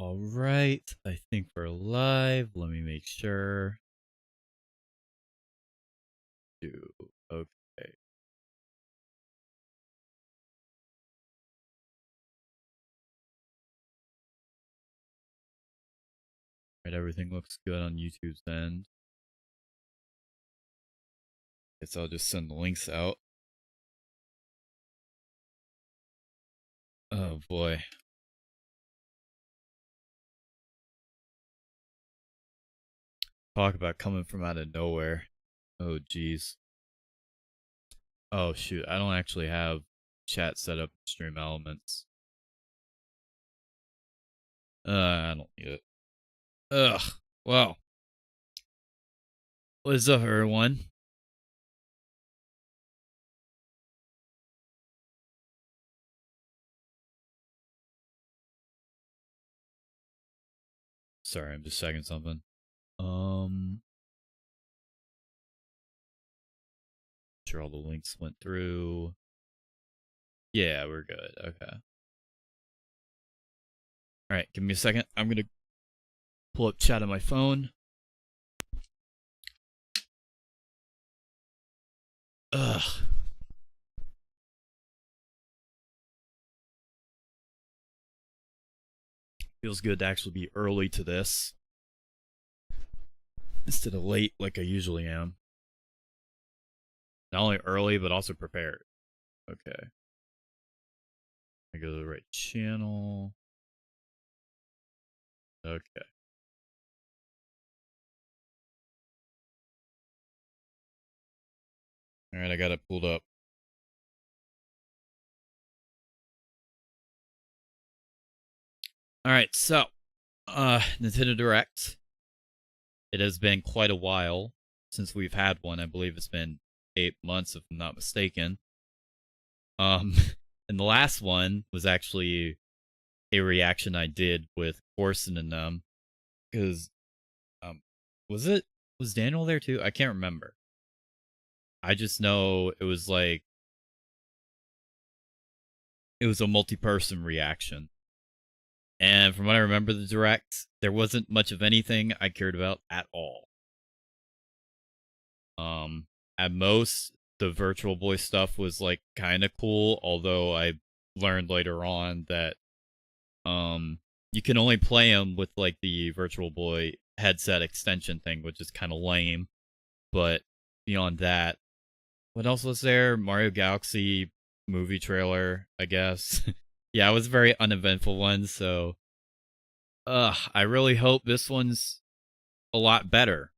All right, I think we're live. Let me make sure. Okay. Right, everything looks good on YouTube's end. Guess I'll just send the links out. Oh boy. Talk about coming from out of nowhere. Oh jeez. Oh shoot, I don't actually have chat set up in Stream Elements. I don't need it. Ugh. Well. What's up, everyone? Sorry, I'm just checking something. Sure all the links went through. Yeah, we're good. Okay. All right, give me a second. I'm gonna pull up chat on my phone. Ugh. Feels good to actually be early to this instead of late like I usually am. Not only early, but also prepared. Okay. I go to the right channel. Okay. All right, I got it pulled up. All right, so Nintendo Direct. It has been quite a while since we've had one. I believe it's been 8 months, if I'm not mistaken. And the last one was actually a reaction I did with Corson and them, because was Daniel there too? I can't remember. I just know it was like it was a multi-person reaction. And from what I remember the direct, there wasn't much of anything I cared about at all. At most, the Virtual Boy stuff was like kind of cool, although I learned later on that you can only play them with like the Virtual Boy headset extension thing, which is kind of lame. But beyond that, what else was there? Mario Galaxy movie trailer, I guess. Yeah, it was a very uneventful one, so I really hope this one's a lot better.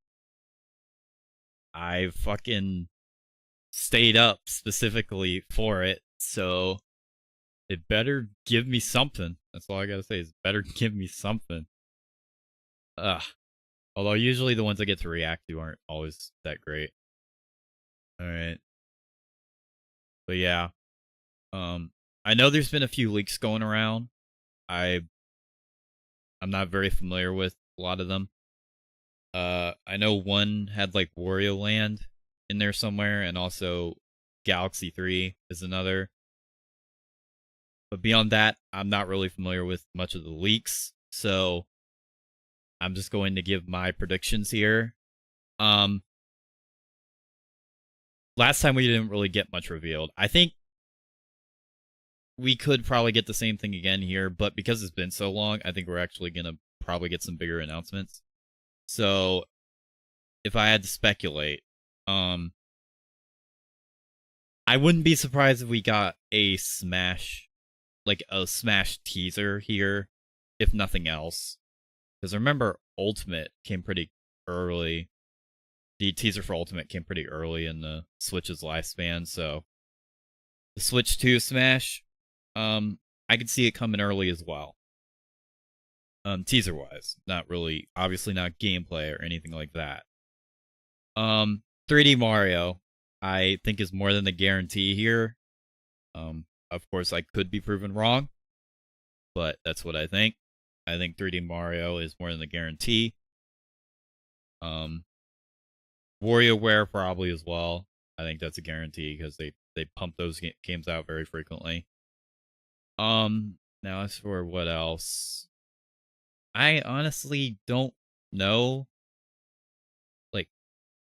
I fucking stayed up specifically for it, so it better give me something. That's all I gotta say is better give me something. Ugh. Although usually the ones I get to react to aren't always that great. Alright. But yeah. I know there's been a few leaks going around. I'm not very familiar with a lot of them. I know one had like Wario Land in there somewhere, and also Galaxy 3 is another. But beyond that, I'm not really familiar with much of the leaks, so I'm just going to give my predictions here. Last time we didn't really get much revealed. I think we could probably get the same thing again here, but because it's been so long, I think we're actually gonna probably get some bigger announcements. So, if I had to speculate, I wouldn't be surprised if we got a Smash, like a Smash teaser here, if nothing else. Because remember, Ultimate came pretty early. The teaser for Ultimate came pretty early in the Switch's lifespan, so the Switch 2 Smash, I could see it coming early as well. Teaser wise, not really, obviously not gameplay or anything like that. 3D Mario, I think is more than a guarantee here. Of course, I could be proven wrong, but that's what I think. I think 3D Mario is more than a guarantee. WarioWare probably as well. I think that's a guarantee because they pump those games out very frequently. Now as for what else, I honestly don't know. Like,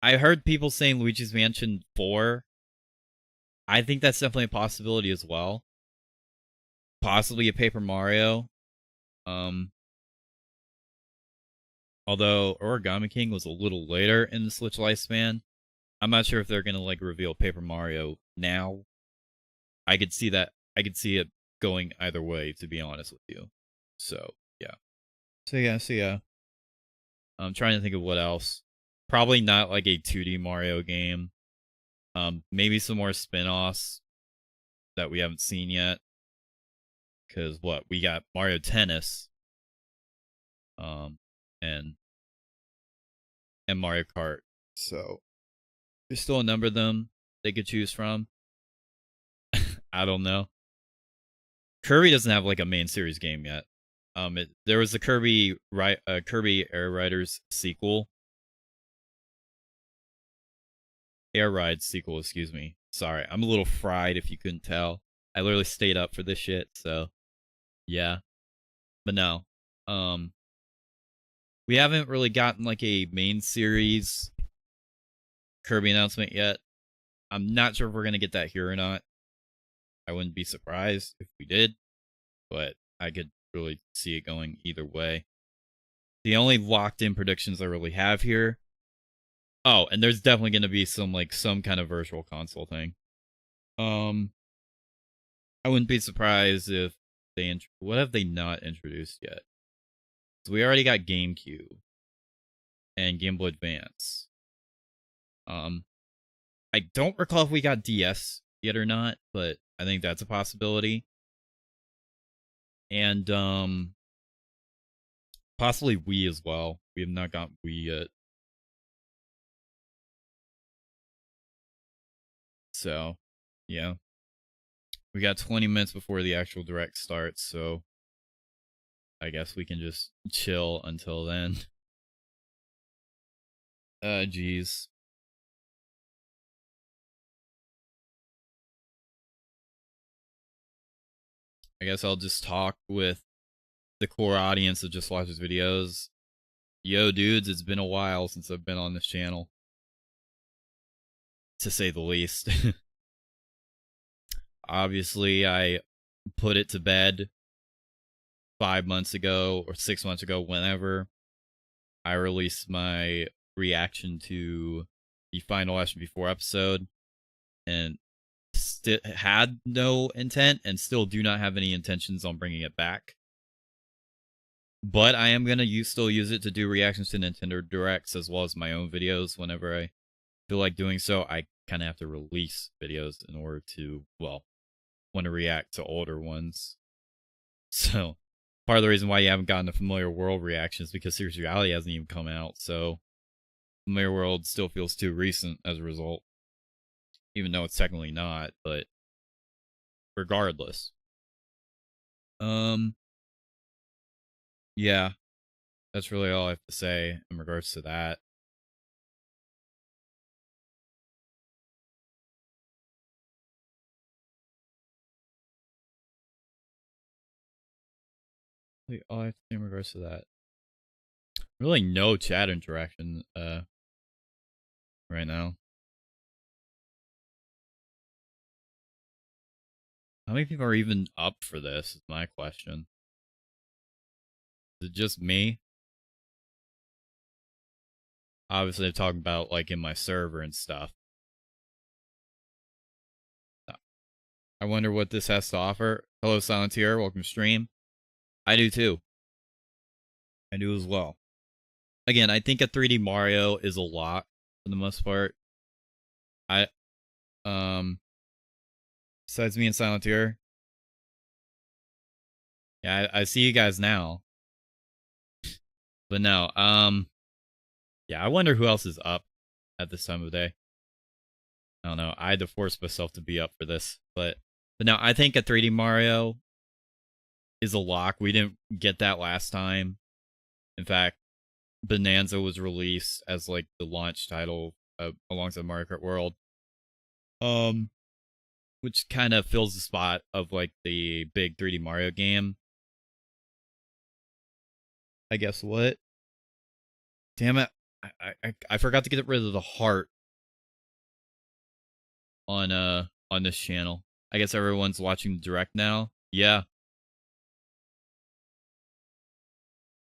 I heard people saying Luigi's Mansion 4. I think that's definitely a possibility as well. Possibly a Paper Mario. Um, although Origami King was a little later in the Switch lifespan. I'm not sure if they're gonna like reveal Paper Mario now. I could see that. I could see it going either way, to be honest with you. So yeah. So yeah. I'm trying to think of what else. Probably not like a 2D Mario game. Maybe some more spin-offs that we haven't seen yet. Because what we got Mario Tennis, um, and Mario Kart. So there's still a number of them they could choose from. I don't know. Kirby doesn't have like a main series game yet. There was a Kirby Air Riders sequel, Air Ride sequel. Excuse me. Sorry, I'm a little fried. If you couldn't tell, I literally stayed up for this shit. So yeah, but no. Um, we haven't really gotten like a main series Kirby announcement yet. I'm not sure if we're gonna get that here or not. I wouldn't be surprised if we did, but I could really see it going either way. The only locked in predictions I really have here. Oh, and there's definitely going to be some kind of virtual console thing. Um, I wouldn't be surprised if what have they not introduced yet? So we already got GameCube and Game Boy Advance. Um, I don't recall if we got DS yet or not, but I think that's a possibility. And possibly Wii as well. We have not got Wii yet. So, yeah. We got 20 minutes before the actual direct starts, so I guess we can just chill until then. Geez. I guess I'll just talk with the core audience that just watches videos. Yo, dudes, it's been a while since I've been on this channel, to say the least. Obviously, I put it to bed 5 months ago or 6 months ago, whenever I released my reaction to the Final Action Before episode, and had no intent and still do not have any intentions on bringing it back. But I am gonna still use it to do reactions to Nintendo Directs as well as my own videos whenever I feel like doing so. I kind of have to release videos in order to, well, want to react to older ones. So part of the reason why you haven't gotten a Familiar World reaction is because Serious Reality hasn't even come out. So Familiar World still feels too recent as a result, even though it's technically not. But regardless, um, yeah, that's really all I have to say in regards to that. All I have to say in regards to that. Really, no chat interaction right now. How many people are even up for this? Is my question. Is it just me? Obviously, I'm talking about like in my server and stuff. I wonder what this has to offer. Hello, Silentier. Welcome to stream. I do too. I do as well. Again, I think a 3D Mario is a lot for the most part. I besides me and Silentier. Yeah, I see you guys now. But no, yeah, I wonder who else is up at this time of day. I don't know. I had to force myself to be up for this, but no, I think a 3D Mario is a lock. We didn't get that last time. In fact, Bonanza was released as like the launch title alongside Mario Kart World, which kind of fills the spot of like the big 3D Mario game. I guess what? Damn it. I forgot to get rid of the heart on this channel. I guess everyone's watching direct now. Yeah.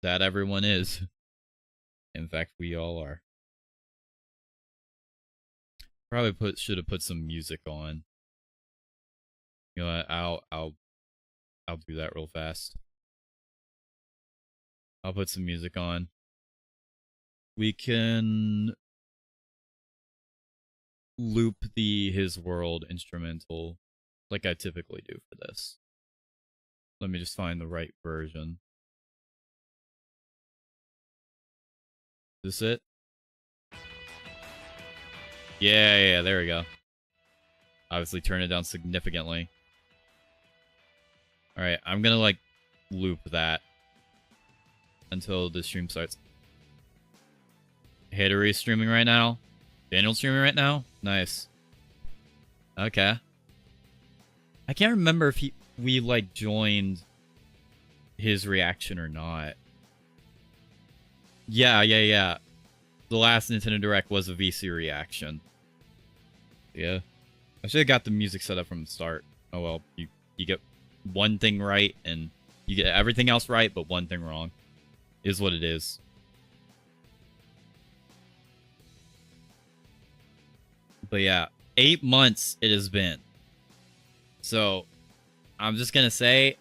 That everyone is. In fact, we all are. Probably should have put some music on. You know what? I'll do that real fast. I'll put some music on. We can loop the His World instrumental like I typically do for this. Let me just find the right version. Is this it? Yeah, there we go. Obviously turn it down significantly. Alright, I'm gonna like loop that until the stream starts. Hatery streaming right now? Daniel's streaming right now? Nice. Okay. I can't remember if we like joined his reaction or not. Yeah. The last Nintendo Direct was a VC reaction. Yeah. I should have got the music set up from the start. Oh well, you get one thing right and you get everything else right, but one thing wrong. Is what it is. But yeah, 8 months it has been. So, I'm just gonna say,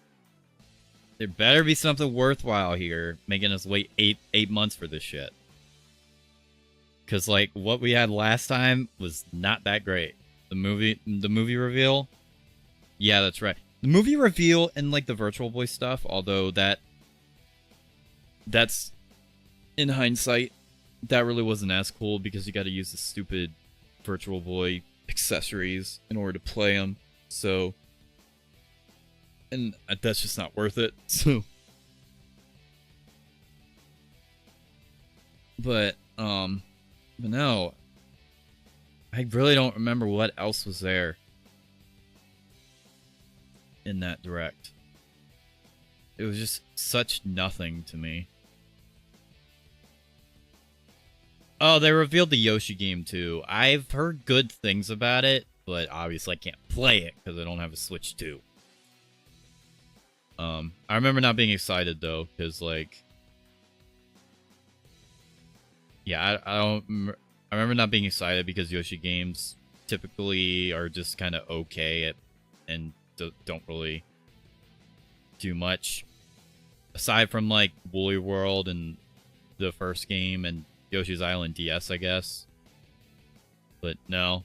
there better be something worthwhile here, making us wait eight months for this shit. Cause like what we had last time was not that great. The movie reveal. Yeah, that's right. The movie reveal and like the Virtual Boy stuff, although that's in hindsight, that really wasn't as cool because you got to use the stupid Virtual Boy accessories in order to play them. So, and that's just not worth it. So, but no, I really don't remember what else was there in that direct. It was just such nothing to me. Oh, they revealed the Yoshi game too. I've heard good things about it, but obviously I can't play it because I don't have a Switch 2. I remember not being excited though, because like, yeah, I remember not being excited because Yoshi games typically are just kind of okay at, and don't really do much aside from like Woolly World and the first game and Yoshi's Island DS, I guess. But no.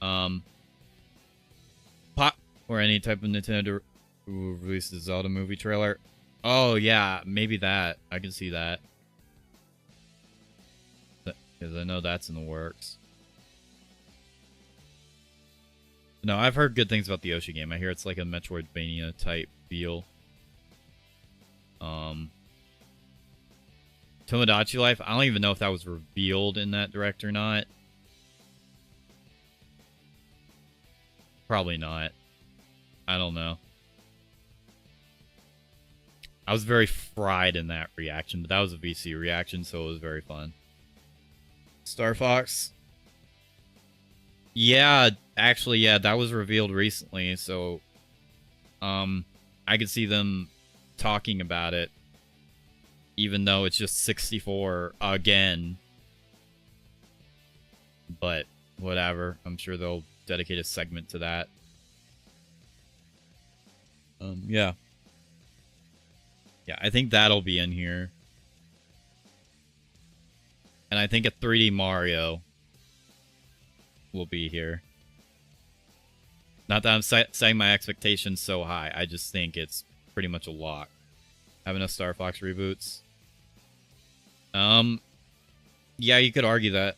Pop or any type of Nintendo released the Zelda movie trailer. Oh yeah, maybe that. I can see that. Because I know that's in the works. No, I've heard good things about the Yoshi game. I hear it's like a Metroidvania type feel. Tomodachi Life, I don't even know if that was revealed in that direct or not. Probably not. I don't know. I was very fried in that reaction, but that was a VC reaction, so it was very fun. Star Fox. Yeah, actually, yeah, that was revealed recently, so I could see them talking about it, even though it's just 64 again. But whatever, I'm sure they'll dedicate a segment to that. Yeah. Yeah, I think that'll be in here. And I think a 3D Mario will be here. Not that I'm setting my expectations so high. I just think it's pretty much a lock. Have enough Star Fox reboots? Yeah, you could argue that.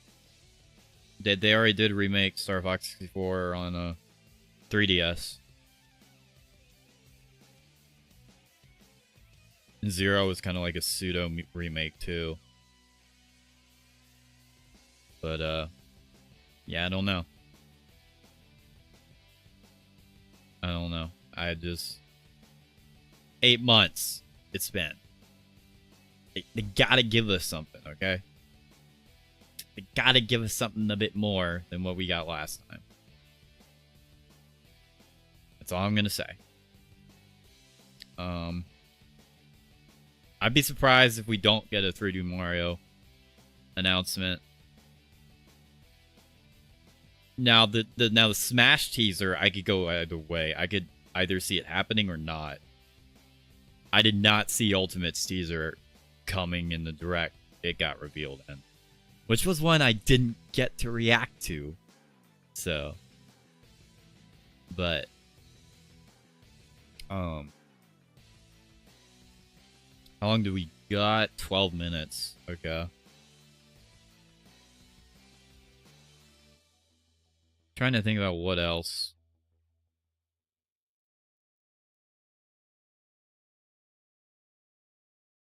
They already did remake Star Fox 64 on 3DS. And Zero was kind of like a pseudo remake too. But yeah, I don't know. I just 8 months it's been. They gotta give us something, okay? They gotta give us something a bit more than what we got last time. That's all I'm gonna say. I'd be surprised if we don't get a 3D Mario announcement. Now the Smash teaser, I could go either way. I could either see it happening or not. I did not see Ultimate's teaser coming in the direct it got revealed in, which was one I didn't get to react to. So, but how long do we got? 12 minutes. Okay. Trying to think about what else.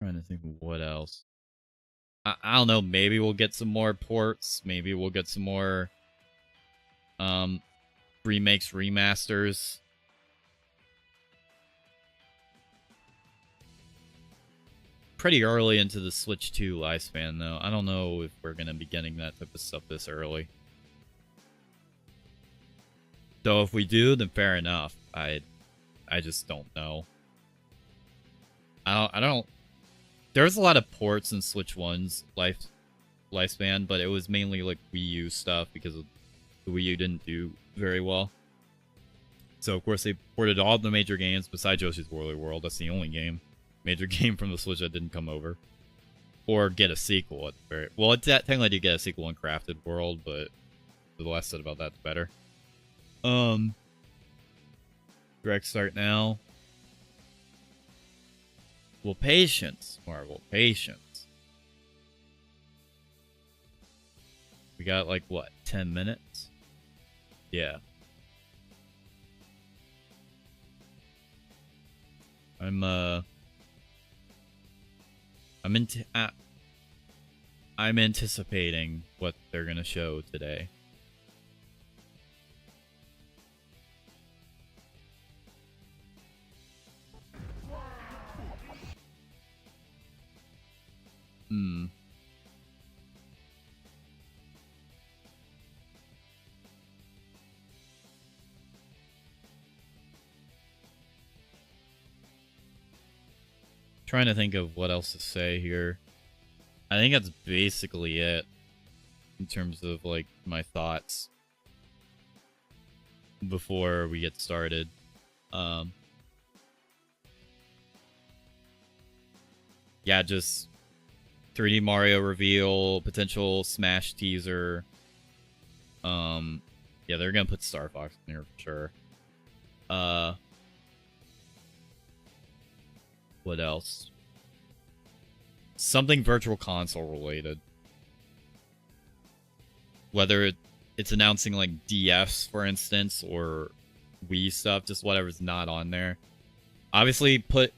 Trying to think of what else. I don't know. Maybe we'll get some more ports. Maybe we'll get some more remakes, remasters. Pretty early into the Switch 2 lifespan, though. I don't know if we're gonna be getting that type of stuff this early. So if we do, then fair enough. I just don't know. I don't. There was a lot of ports in Switch 1's lifespan, but it was mainly like Wii U stuff because the Wii U didn't do very well. So of course they ported all the major games besides Yoshi's Woolly World. That's the only major game from the Switch that didn't come over, or get a sequel. At the very well, it technically did get a sequel in Crafted World, but the less said about that, the better. Direct start now. Well, patience, Marvel, patience. We got like what, 10 minutes? Yeah. I'm anticipating what they're gonna show today. Trying to think of what else to say here. I think that's basically it in terms of like my thoughts before we get started. Yeah, just 3D Mario reveal, potential Smash teaser. Yeah, they're gonna put Star Fox in here for sure. What else? Something Virtual Console related. Whether it's announcing like DS, for instance, or Wii stuff, just whatever's not on there. Obviously, put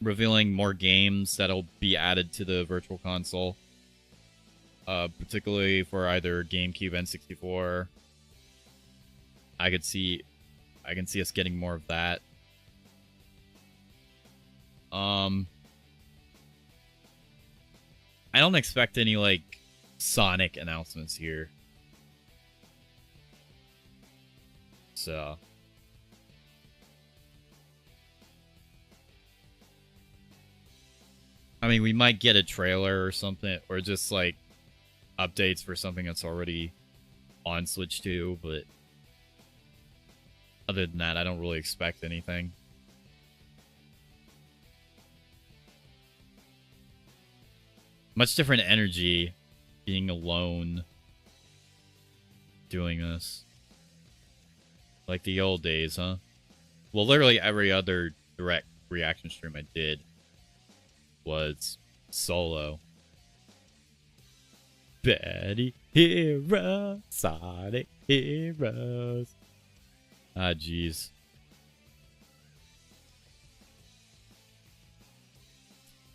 revealing more games that'll be added to the Virtual Console. Particularly for either GameCube, N64. I can see us getting more of that. I don't expect any like Sonic announcements here. So I mean, we might get a trailer or something, or just like updates for something that's already on Switch 2, but other than that, I don't really expect anything. Much different energy being alone doing this. Like the old days, huh? Well, literally every other direct reaction stream I did was solo. Betty Hero, Sonic Heroes. Ah, jeez.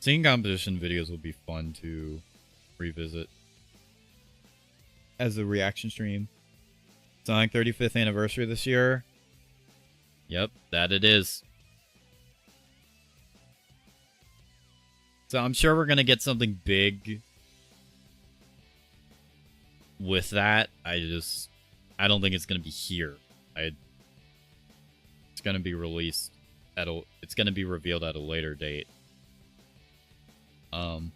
Singing competition videos will be fun to revisit as a reaction stream. Sonic 35th anniversary this year. Yep, that it is. So I'm sure we're gonna get something big with that. I don't think it's gonna be here. It's gonna be released it's gonna be revealed at a later date. Because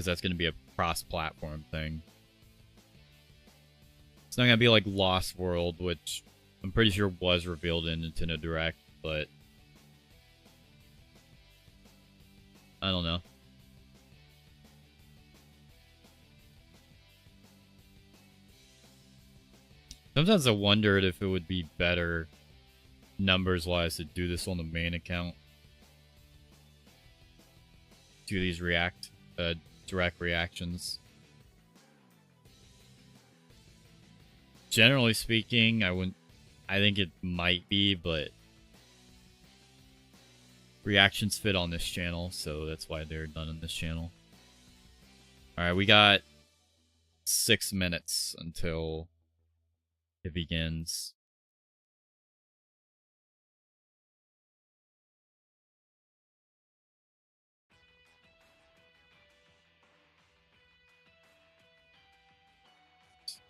that's gonna be a cross-platform thing. It's not gonna be like Lost World, which I'm pretty sure was revealed in Nintendo Direct, but I don't know. Sometimes I wondered if it would be better numbers-wise to do this on the main account. Do these direct reactions. Generally speaking, I think it might be, but reactions fit on this channel, so that's why they're done on this channel. Alright, we got 6 minutes until it begins.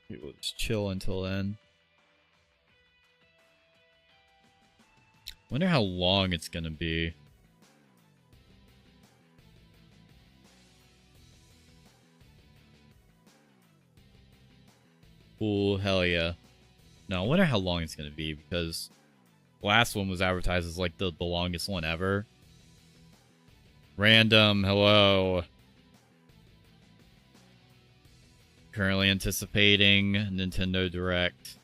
We'll just chill until then. Wonder how long it's gonna be. Ooh, hell yeah. No, I wonder how long it's gonna be, because the last one was advertised as like the longest one ever. Random, hello. Currently anticipating Nintendo Direct.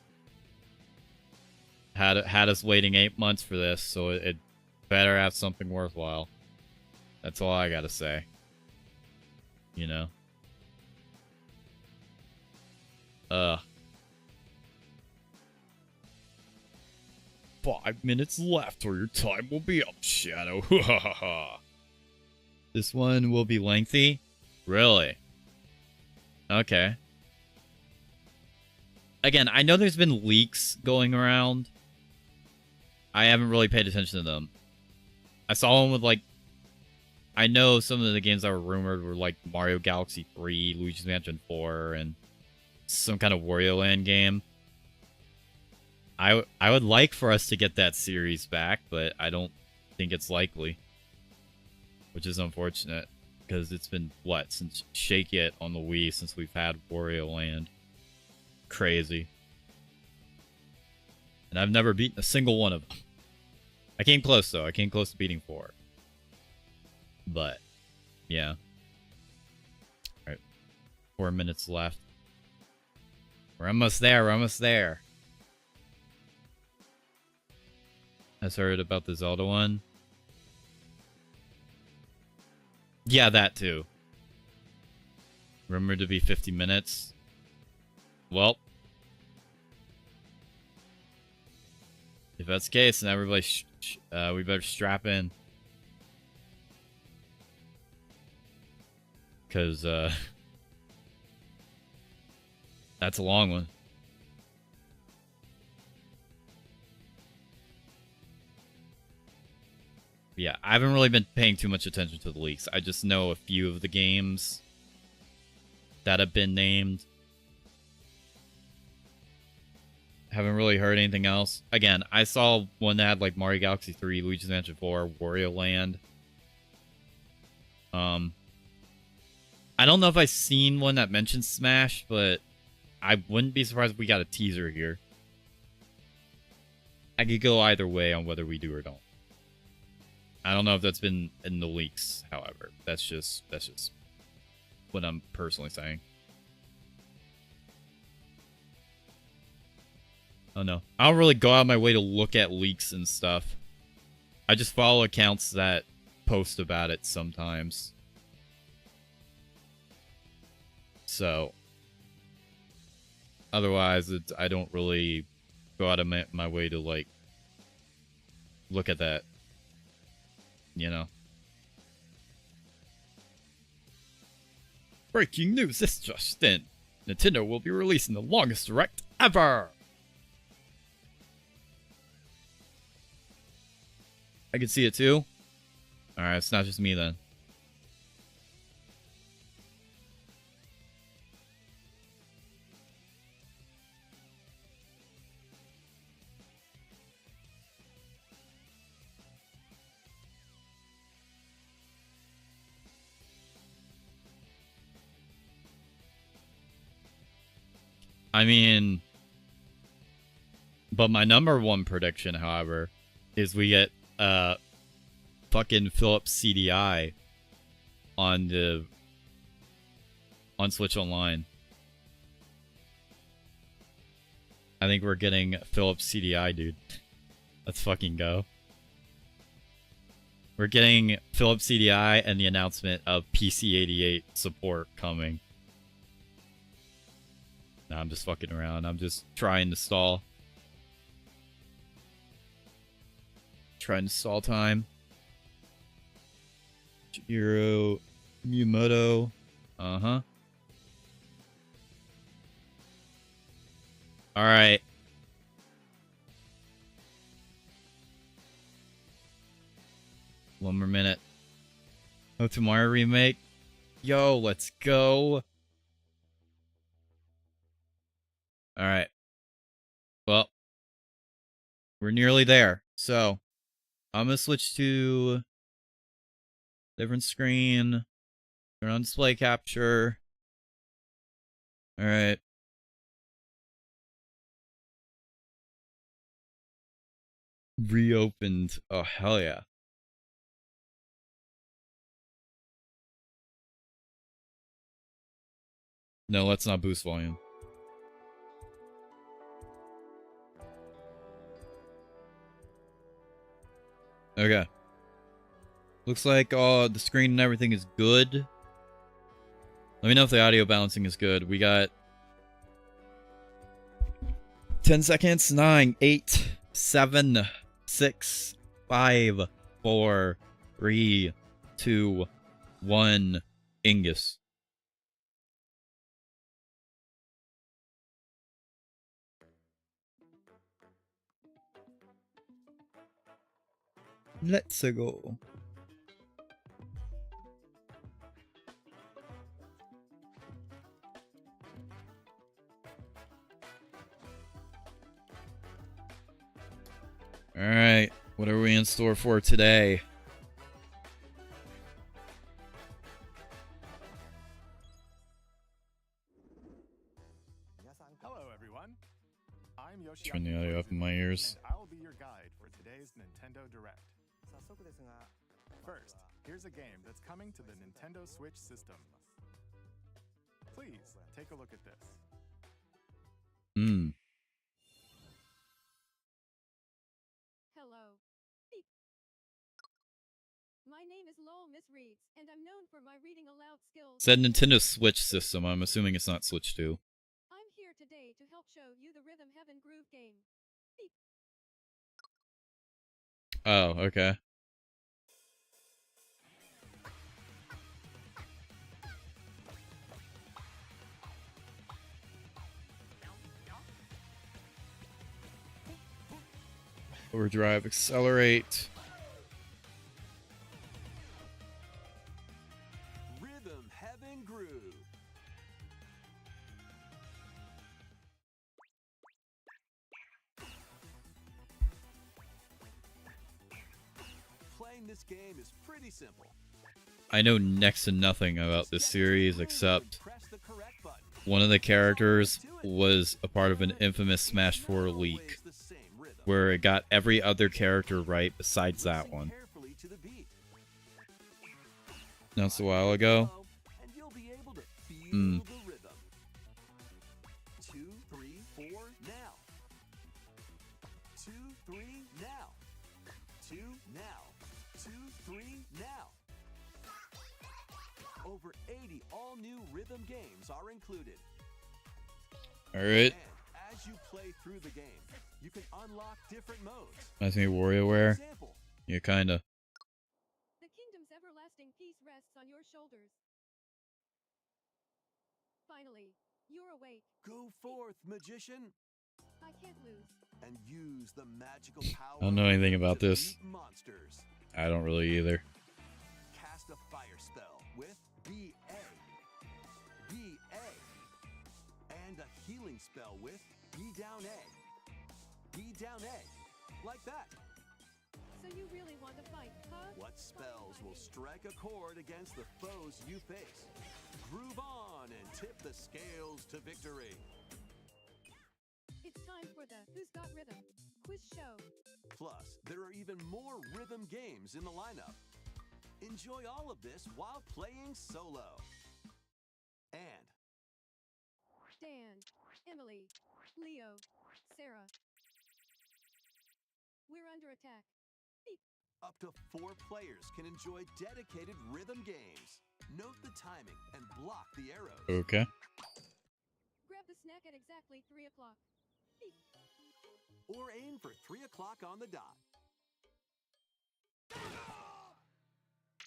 Had us waiting 8 months for this, so it better have something worthwhile. That's all I gotta say. You know? 5 minutes left or your time will be up, Shadow. This one will be lengthy? Really? Okay. Again, I know there's been leaks going around. I haven't really paid attention to them. I saw one with, like... I know some of the games that were rumored were, like, Mario Galaxy 3, Luigi's Mansion 4, and some kind of Wario Land game. I would like for us to get that series back, but I don't think it's likely. Which is unfortunate, because it's been, what, since Shake It on the Wii, since we've had Wario Land. Crazy. And I've never beaten a single one of them. I came close, though. I came close to beating 4. But, yeah. Alright. 4 minutes left. We're almost there. We're almost there. I heard about the Zelda one. Yeah, that too. Rumored to be 50 minutes. Well, if that's the case, then everybody, we better strap in. Because, that's a long one. Yeah, I haven't really been paying too much attention to the leaks. I just know a few of the games that have been named. Haven't really heard anything else. Again, I saw one that had like Mario Galaxy 3, Luigi's Mansion 4, Wario Land. I don't know if I've seen one that mentions Smash, but I wouldn't be surprised if we got a teaser here. I could go either way on whether we do or don't. I don't know if that's been in the leaks, however. That's just what I'm personally saying. Oh no. I don't really go out of my way to look at leaks and stuff. I just follow accounts that post about it sometimes. So, otherwise, I don't really go out of my way to, like, look at that. You know. Breaking news this just in. Nintendo will be releasing the longest direct ever! I can see it too. Alright, it's not just me then. I mean, but my number one prediction, however, is we get fucking Philips CDI on Switch Online. I think we're getting Philips CDI, dude. Let's fucking go. We're getting Philips CDI and the announcement of PC88 support coming. Nah, I'm just fucking around. I'm just trying to stall. Trying to stall time. Chihiro Miyamoto. Uh-huh. Alright. One more minute. Oh, tomorrow remake. Yo, let's go. Alright. Well, we're nearly there. So, I'm gonna switch to different screen. Turn on display capture. Alright. Reopened. Oh, hell yeah. No, let's not boost volume. Okay. Looks like the screen and everything is good. Let me know if the audio balancing is good. We got 10 seconds. 9, 8, 7, 6, 5, 4, 3, 2, 1. Ingus. Let's go. Alright, what are we in store for today? Hello everyone. I'm Yoshi. Turn the audio up in my ears. And I'll be your guide for today's Nintendo Direct. First, here's a game that's coming to the Nintendo Switch system. Please, take a look at this. Hello. Beep. My name is Lowell Miss Reeds, and I'm known for my reading aloud skills. Said Nintendo Switch system. I'm assuming it's not Switch 2. I'm here today to help show you the Rhythm Heaven Groove game. Beep. Oh, okay. Overdrive, accelerate. Rhythm Heaven Groove. Playing this game is pretty simple. I know next to nothing about this series except one of the characters was a part of an infamous Smash 4 leak where it got every other character right besides that one. Announced a while ago. Hmm. 2, 3, 4 now. 2, 3 now. 2 now. 2, 3 now. Over 80 all-new rhythm games are included. Alright. And as you play through the game, you can unlock different modes. Reminds me of WarioWare. Yeah, kinda. The kingdom's everlasting peace rests on your shoulders. Finally, you're awake. Go forth, magician, I can't lose. and use the magical power. I don't know anything about to this. beat monsters. I don't really either. Cast a fire spell with BA. BA. And a healing spell with B down A. B down A. Like that. So you really want to fight, huh? What spells will strike a chord against the foes you face? Groove on and tip the scales to victory. for the Who's Got Rhythm quiz show. Plus, there are even more rhythm games in the lineup. Enjoy all of this while playing solo. And Dan, Emily, Leo, Sarah. We're under attack. Beep. up to 4 players can enjoy dedicated rhythm games. Note the timing and block the arrows. Okay. Grab the snack at exactly 3 o'clock. Beep. Or aim for 3 o'clock on the dot.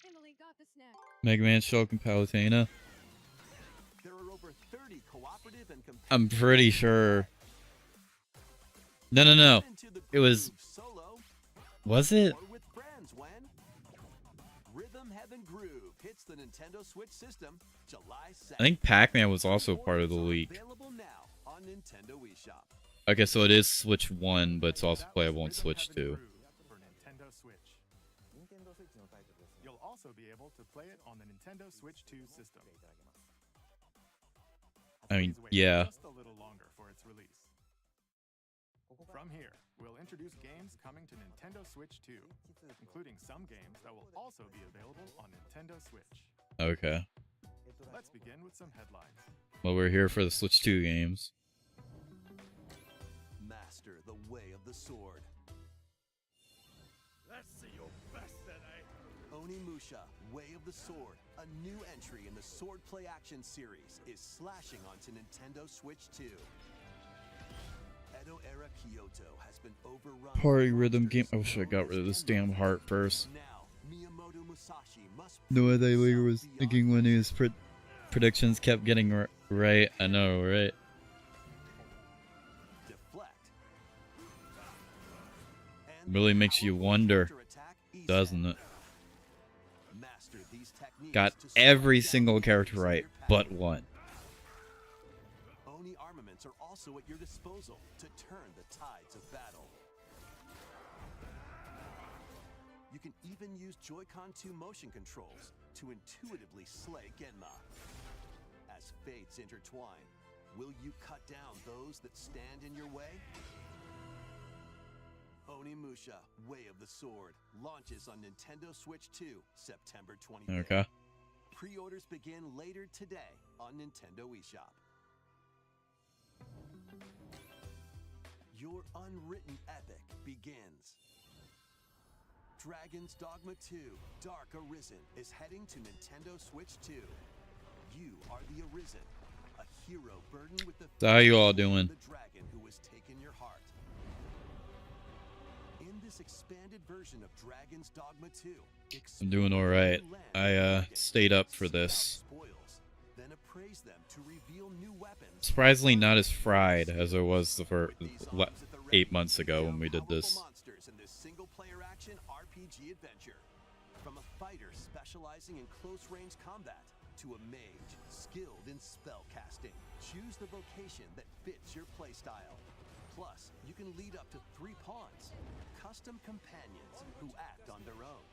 Emily got the snack. Mega Man Shulk and Palutena. There are over 30 cooperative and competitive. I'm pretty sure. No. Into the It was. groove solo Was it? or with friends when Rhythm Heaven Groove hits the Nintendo Switch system July 2nd. I think Pac-Man was also part of the Awards are leak. Available now on Nintendo eShop. Okay, so it is Switch 1, but it's also That was playable on Rhythm Switch Heaven 2. Groove for Nintendo Switch. You'll also be able to play it on the Nintendo Switch 2 system. I mean, Please wait yeah. just a little longer for its release. From here, we'll introduce games coming to Nintendo Switch 2, including some games that will also be available on Nintendo Switch. Okay. Let's begin with some headlines. Well, we're here for the Switch 2 games. Master the way of the sword. Let's see your best today. Onimusha, Way of the Sword, a new entry in the Sword Play Action series, is slashing onto Nintendo Switch 2. Edo-era Kyoto has been overrun. Party by rhythm game. monsters I wish I known got as rid of this Genma. damn heart first. Now, Miyamoto Musashi must No, prove I himself Leaguer was beyond thinking when his predictions kept getting right. I know, right? deflect. Really makes you Powerful wonder, counterattack Izen. doesn't it? Master these techniques Got to strike every down single enemies character in right, your path. but one. Oni armaments are also at your disposal to turn the tides of battle. You can even use Joy-Con 2 motion controls to intuitively slay Genma. As fates intertwine, will you cut down those that stand in your way? Onimusha, Way of the Sword, launches on Nintendo Switch 2, September 25th. Okay. Pre-orders begin later today on Nintendo eShop. Your unwritten epic begins. Dragon's Dogma 2: Dark Arisen is heading to Nintendo Switch 2. You are the Arisen, a hero burdened with the So how you all fate of doing? the dragon who has taken your heart. In this expanded version of Dragon's Dogma 2, I'm doing explore alright. new lands I and dragons, stayed up for seek out this. spoils, then appraise them to reveal new weapons. Surprisingly not as fried as it was the With these arms at the ready, 8 months ago take when out we did powerful this. monsters in this single-player action RPG adventure. From a fighter specializing in close-range combat to a mage skilled in spell casting, choose the vocation that fits your playstyle. Plus, you can lead up to 3 pawns, custom companions who act on their own.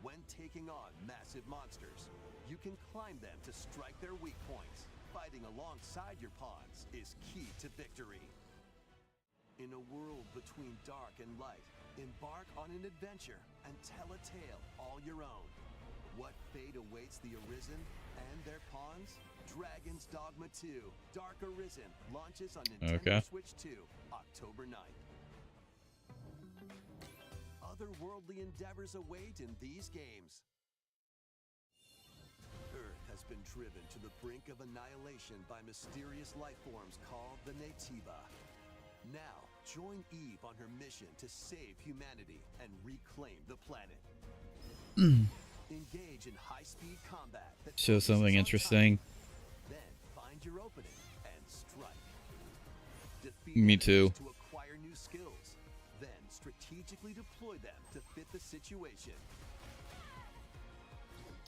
When taking on massive monsters, you can climb them to strike their weak points. Fighting alongside your pawns is key to victory. In a world between dark and light, embark on an adventure and tell a tale all your own. What fate awaits the Arisen and their pawns? Dragon's Dogma 2: Dark Arisen launches on Nintendo Okay. Switch 2, October 9th. Otherworldly endeavors await in these games. Earth has been driven to the brink of annihilation by mysterious life forms called the Nativa. Now, join Eve on her mission to save humanity and reclaim the planet. Engage in high-speed combat that Show focuses something on interesting. timing. Then find your opening and strike. Defeat Me enemies too. to acquire new skills. Then strategically deploy them to fit the situation.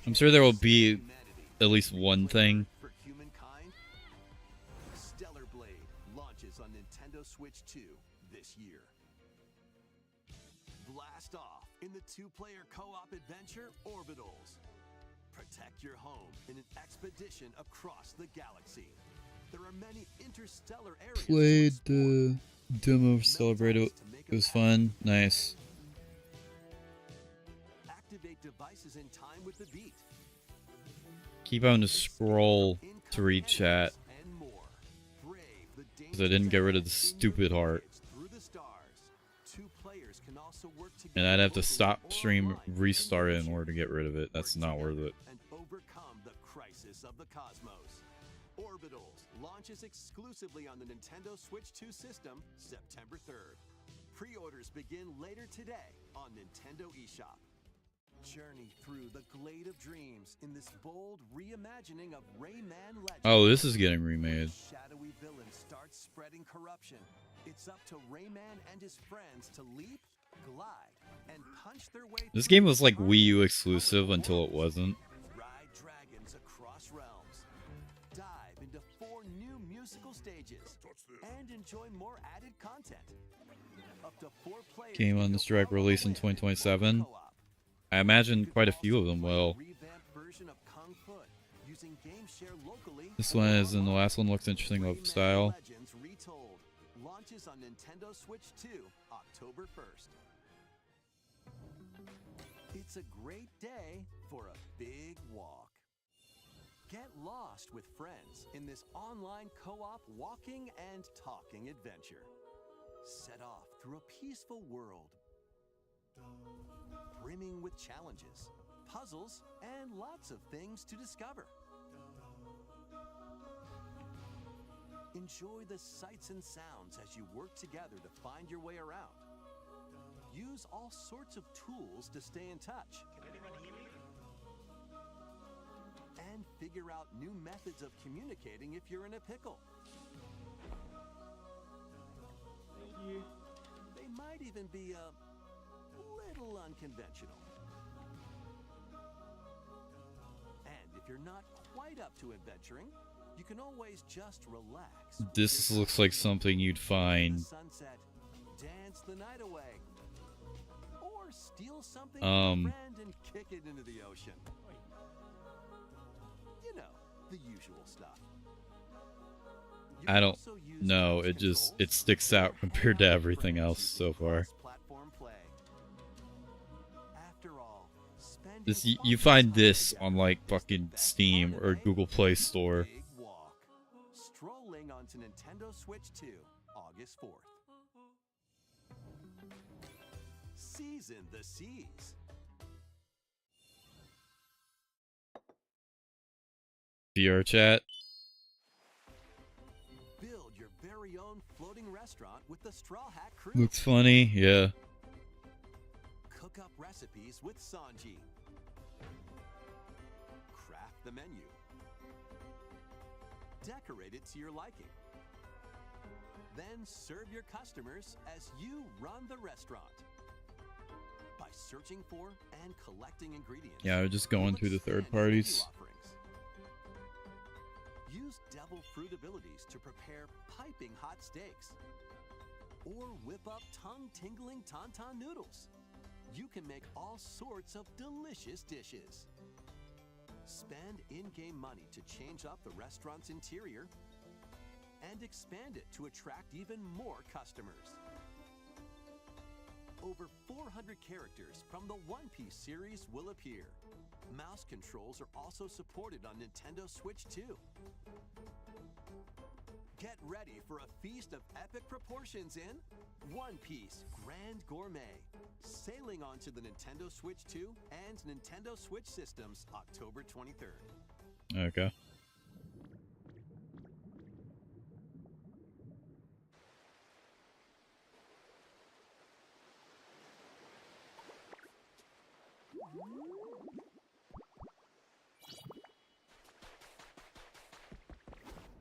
I'm sure there will Save be humanity. at least one thing. For humankind, Stellar Blade launches on Nintendo Switch 2 this year. Blast off in the 2-player co-op adventure Orbitals. Protect your home in an expedition across the galaxy. There are many interstellar areas to Played explore. Demo celebrated. It was fun. Nice. Activate devices in time with the beat. Keep on to scroll to read chat. And more. Brave the Because I didn't get rid of the stupid heart. through the stars. Two players can also work together And I'd have to locally stop or stream, online restart it in in order to get rid of it. That's not worth it. and overcome the crisis of the cosmos. Orbitals launches exclusively on the Nintendo Switch 2 system September 3rd. Pre-orders begin later today on Nintendo eShop. Journey through the Glade of Dreams in this bold reimagining of Rayman Legends. Oh, this is getting remade. Shadowy villain starts spreading corruption. It's up to Rayman and his friends to leap, glide, and punch their way. This through game was like the Wii U carnage exclusive of until it worlds. wasn't. Ride dragons across realms. Dive into 4 new musical stages and enjoy more added content. Up to 4 players. Game on this direct release in 2027. I imagine quite a few of them will. This one is, and the last one looks interesting of style. Legends Retold launches on Nintendo Switch 2 October 1st. It's a great day for a big walk. Get lost with friends in this online co-op walking and talking adventure. Set off through a peaceful world, brimming with challenges, puzzles, and lots of things to discover. Enjoy the sights and sounds as you work together to find your way around. Use all sorts of tools to stay in touch. And figure out new methods of communicating if you're in a pickle. They might even be a little unconventional. And if you're not quite up to adventuring, you can always just relax. This looks like something you'd find. Sunset, dance the night away, or steal something from a friend and kick it into the ocean. You know, the usual stuff. You I can don't also use know. mouse It just controls sticks to out compared to hang out with everything friends else so using far. cross-platform play. After all, spending This you quality find time this together on like is the fucking best Steam part or of a Google Play Store. big walk. Strolling onto Nintendo Switch 2, August 4th. Season the seas. VR chat. Build your very own floating restaurant with the Straw Hat Crew. Looks funny, yeah. Cook up recipes with Sanji. Craft the menu. Decorate it to your liking. Then serve your customers as you run the restaurant. By searching for and collecting ingredients. Yeah, we're just going you'll through the third expand your menu parties. offerings. Use devil fruit abilities to prepare piping hot steaks. Or whip up tongue-tingling tauntaun noodles. You can make all sorts of delicious dishes. Spend in-game money to change up the restaurant's interior and expand it to attract even more customers. Over 400 characters from the One Piece series will appear. Mouse controls are also supported on Nintendo Switch 2. Get ready for a feast of epic proportions in One Piece Grand Gourmet, sailing onto the Nintendo Switch 2 and Nintendo Switch systems October 23rd. Okay.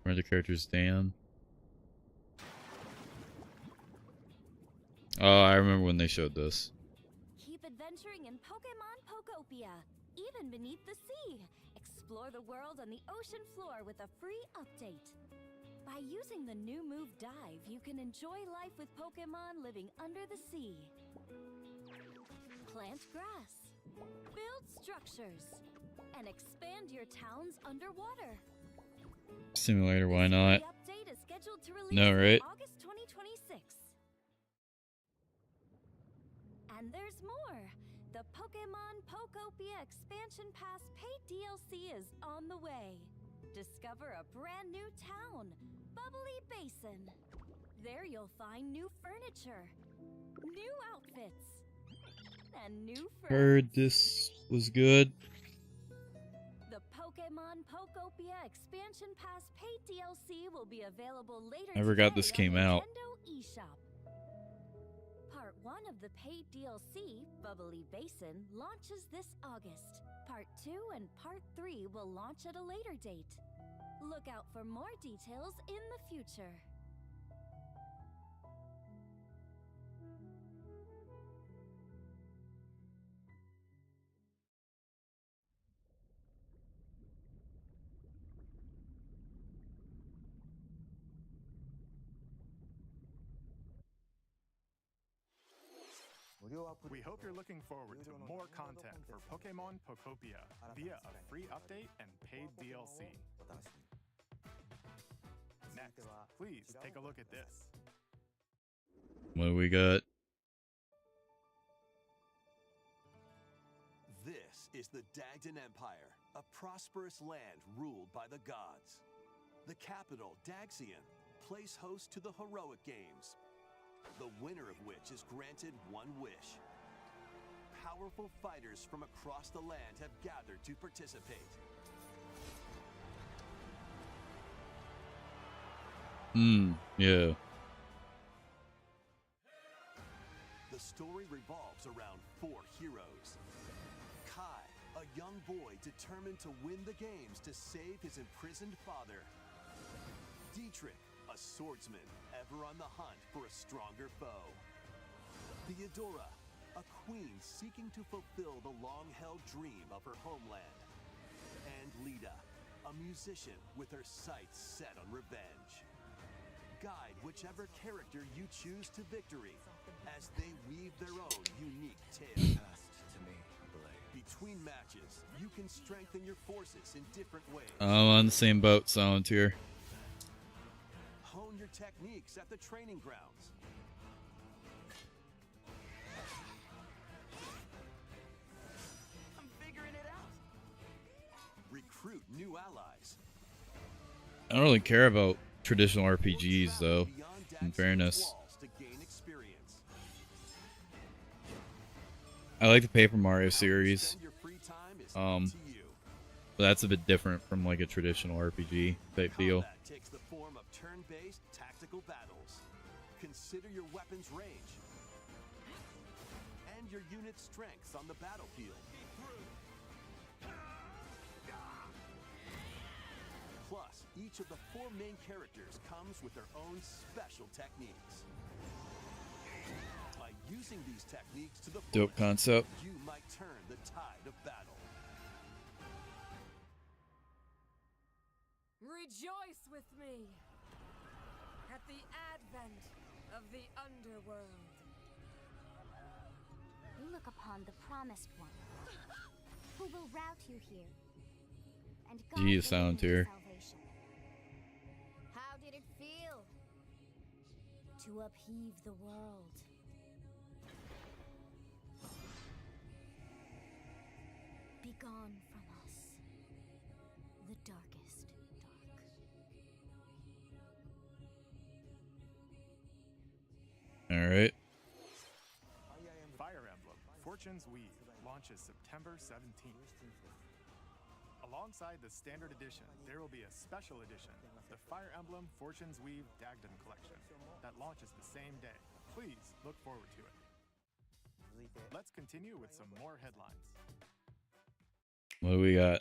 Where are the characters down? Oh, I remember when they showed this. Keep adventuring in Pokemon Pokopia, even beneath the sea. Explore the world on the ocean floor with a free update. By using the new move Dive, you can enjoy life with Pokemon living under the sea. Plant grass, build structures, and expand your towns underwater. Simulator, why not? The update is scheduled to release No, right? in August 2026. Pokopia Expansion Pass paid DLC is on the way. Discover a brand new town, Bubbly Basin. There you'll find new furniture, new outfits, and new friends. Heard this was good. The Pokemon Pokopia Expansion Pass paid DLC will be available later I forgot today this on came out. Nintendo eShop. Part 1 of the paid DLC, Bubbly Basin, launches this August. Part 2 and Part 3 will launch at a later date. Look out for more details in the future. We hope you're looking forward to more content for Pokemon Pokopia via a free update and paid DLC. Next, please take a look at this. What do we got? This is the Dagdan Empire, a prosperous land ruled by the gods. The capital, Daxian, plays host to the Heroic Games, the winner of which is granted one wish. Powerful fighters from across the land have gathered to participate. Yeah. The story revolves around 4 heroes. Kai, a young boy determined to win the games to save his imprisoned father. Dietrich, a swordsman ever on the hunt for a stronger foe. Theodora, a queen seeking to fulfill the long-held dream of her homeland. And Lida, a musician with her sights set on revenge. Guide whichever character you choose to victory as they weave their own unique tale. Between matches, you can strengthen your forces in different ways. I'm on the same boat, Solitaire. Hone your techniques at the training grounds. I'm figuring it out. Recruit new allies. I don't really care about traditional RPGs, though, in fairness. I like the Paper Mario series. But that's a bit different from like a traditional RPG type deal. Combat takes the form of turn-based tactical battles. Consider your weapon's range and your unit's strengths on the battlefield. Plus, each of the 4 main characters comes with their own special techniques. By using these techniques to the Dope fullest, concept. you might turn the tide of battle. Rejoice with me at the advent of the underworld. You look upon the promised one, who will route you here and guide you Geez, Solitaire. to salvation. How did it feel to upheave the world? Begone from us, the darkest dark. Alright. Fire Emblem Fortune's Weave launches September 17th. Alongside the standard edition, there will be a special edition, the Fire Emblem Fortune's Weave Dagdan Collection, that launches the same day. Please look forward to it. Let's continue with some more headlines. What do we got?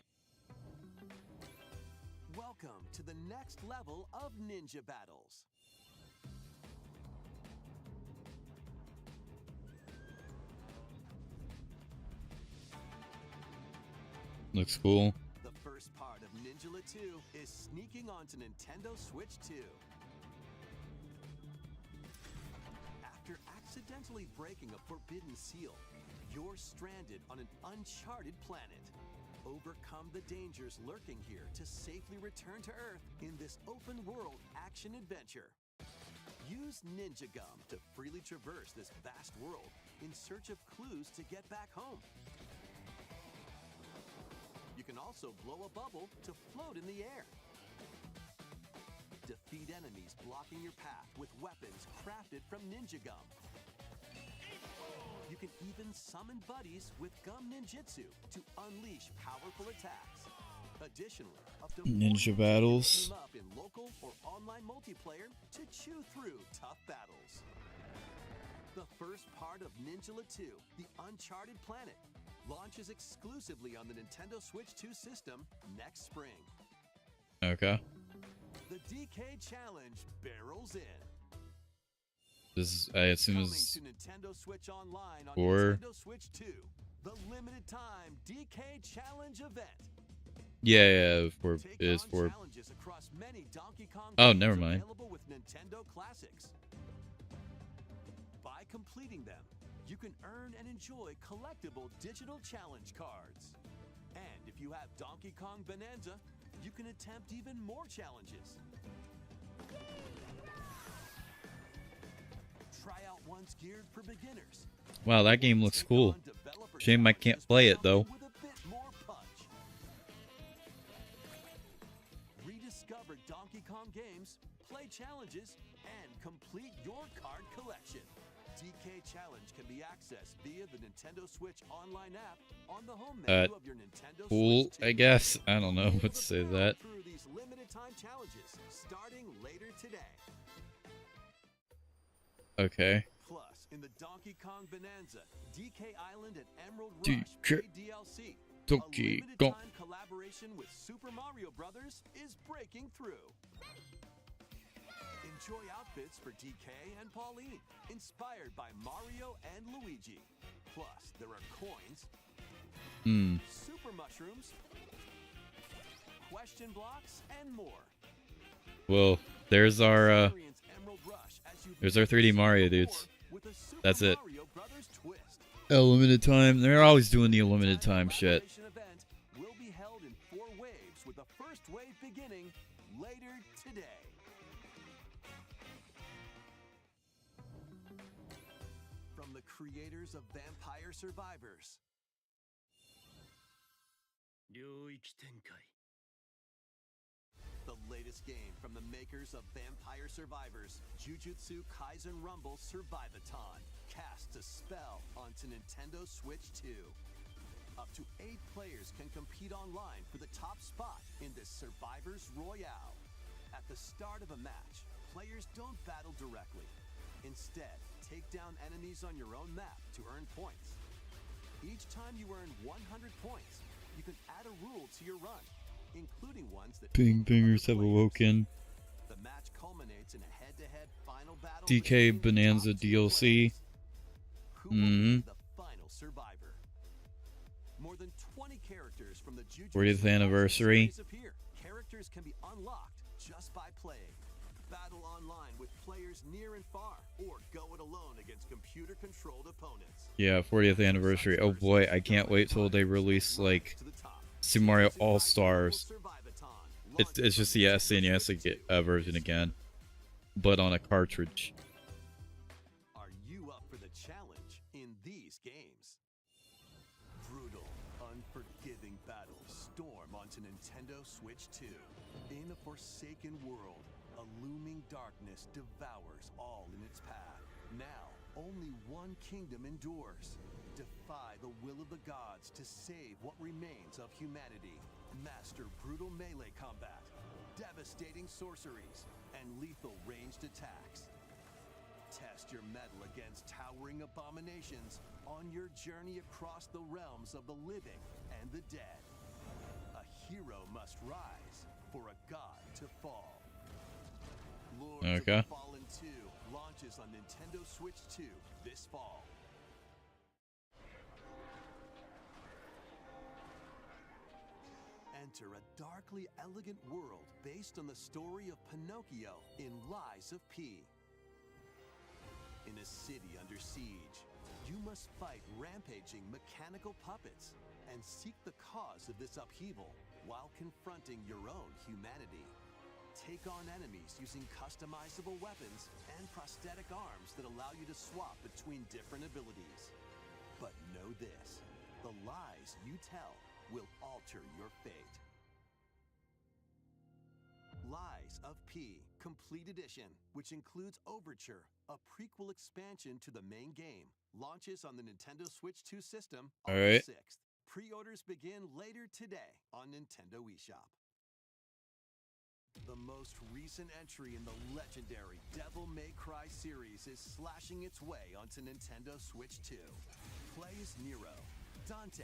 Welcome to the next level of ninja battles. Looks cool. The first part of Ninjala 2 is sneaking onto Nintendo Switch 2. After accidentally breaking a forbidden seal, you're stranded on an uncharted planet. Overcome the dangers lurking here to safely return to Earth in this open-world action-adventure. Use Ninja Gum to freely traverse this vast world in search of clues to get back home. also blow a bubble to float in the air. Defeat enemies blocking your path with weapons crafted from ninja gum. You can even summon buddies with gum ninjutsu to unleash powerful attacks. Additionally, up to Ninja 4 battles. team up in local or online multiplayer to chew through tough battles. The first part of Ninjala 2, The Uncharted Planet, launches exclusively on the Nintendo Switch 2 system next spring. Okay. The DK Challenge barrels in. This is, I assume, Coming is to Nintendo Switch Online on or Nintendo Switch 2, the limited time DK Challenge event. yeah, for Take is on for. challenges across many Donkey Kong Oh, games never mind. available with Nintendo Classics. By completing them, you can earn and enjoy collectible digital challenge cards. And if you have Donkey Kong Bonanza, you can attempt even more challenges. Tryout one's geared for beginners. Wow, that game looks cool. Shame I can't play it though. With a bit more punch. Rediscover Donkey Kong games, play challenges, and complete your card collection. DK Challenge can be accessed via the Nintendo Switch Online app on the home menu of your Nintendo Cool, Switch 2. I guess. I don't know Be what able to say to power that. through these limited time challenges starting later today. Okay. Plus, in the Donkey Kong Bonanza, DK Island and Emerald DK Rush paid DLC, Donkey a limited Kong. time collaboration with Super Mario Brothers is breaking through. Enjoy outfits for DK and Pauline, inspired by Mario and Luigi. Plus, there are coins, super mushrooms, question blocks, and more. Well, there's our Experience Emerald Rush as you there's our 3D Mario begin dudes. with a Super That's it. Mario Brothers twist. Limited time. They're always doing the limited time shit. Collaboration event will be held in 4 waves, with the first wave beginning later today. From the creators of Vampire Survivors, the latest game from the makers of Vampire Survivors, Jujutsu Kaisen Rumble Survivathon, casts a spell onto Nintendo Switch 2. Up to 8 players can compete online for the top spot in this Survivors Royale. At the start of a match, players don't battle directly. Instead, take down enemies on your own map to earn points. Each time you earn 100 points, you can add a rule to your run, including ones that Bing bingers have players. awoken. The match culminates in a head-to-head final battle DK between the Bonanza top 2 DLC. players. Who will be the final survivor? More than 20 characters from the Jujutsu 40th Kaisen anniversary. series appear. Characters can be unlocked just by playing. Battle online with players near and far, or go it alone against computer-controlled opponents. Yeah, 40th anniversary. Oh boy, I can't wait till they release like Super Mario All Stars. It's just the SNES version again, but on a cartridge. Are you up for the challenge in these games? Brutal, unforgiving battles storm onto Nintendo Switch 2. In a forsaken world, a looming darkness devours all in its path. Now, only one kingdom endures. Defy the will of the gods to save what remains of humanity. Master brutal melee combat, devastating sorceries, and lethal ranged attacks. Test your mettle against towering abominations on your journey across the realms of the living and the dead. A hero must rise for a god to fall. Lords of Okay. the Fallen 2 launches on Nintendo Switch 2 this fall. Enter a darkly elegant world based on the story of Pinocchio in Lies of P. In a city under siege, you must fight rampaging mechanical puppets and seek the cause of this upheaval while confronting your own humanity. Take on enemies using customizable weapons and prosthetic arms that allow you to swap between different abilities. But know this, the lies you tell will alter your fate. Lies of P Complete Edition, which includes Overture, a prequel expansion to the main game, launches on the Nintendo Switch 2 system August 6th. Pre-orders begin later today on Nintendo eShop. The most recent entry in the legendary Devil May Cry series is slashing its way onto Nintendo Switch 2. Play as Nero, Dante,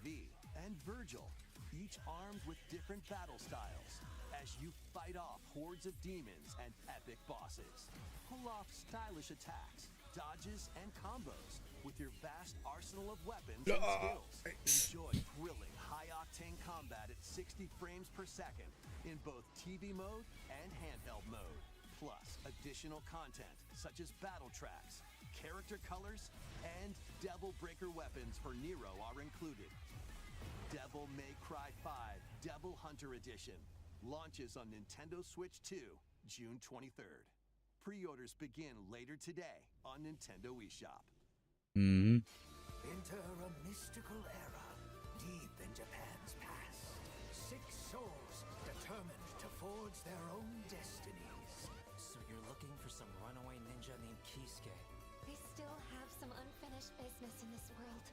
V, and Virgil, each armed with different battle styles, as you fight off hordes of demons and epic bosses. Pull off stylish attacks, dodges, and combos with your vast arsenal of weapons and skills. Enjoy thrilling, high-octane combat at 60 frames per second in both TV mode and handheld mode. Plus, additional content such as battle tracks, character colors, and Devil Breaker weapons for Nero are included. Devil May Cry 5 Devil Hunter Edition launches on Nintendo Switch 2, June 23rd. Pre-orders begin later today on Nintendo eShop. Enter a mystical era, deep in Japan's past. 6 souls determined to forge their own destinies. So you're looking for some runaway ninja named Kisuke? They still have some unfinished business in this world.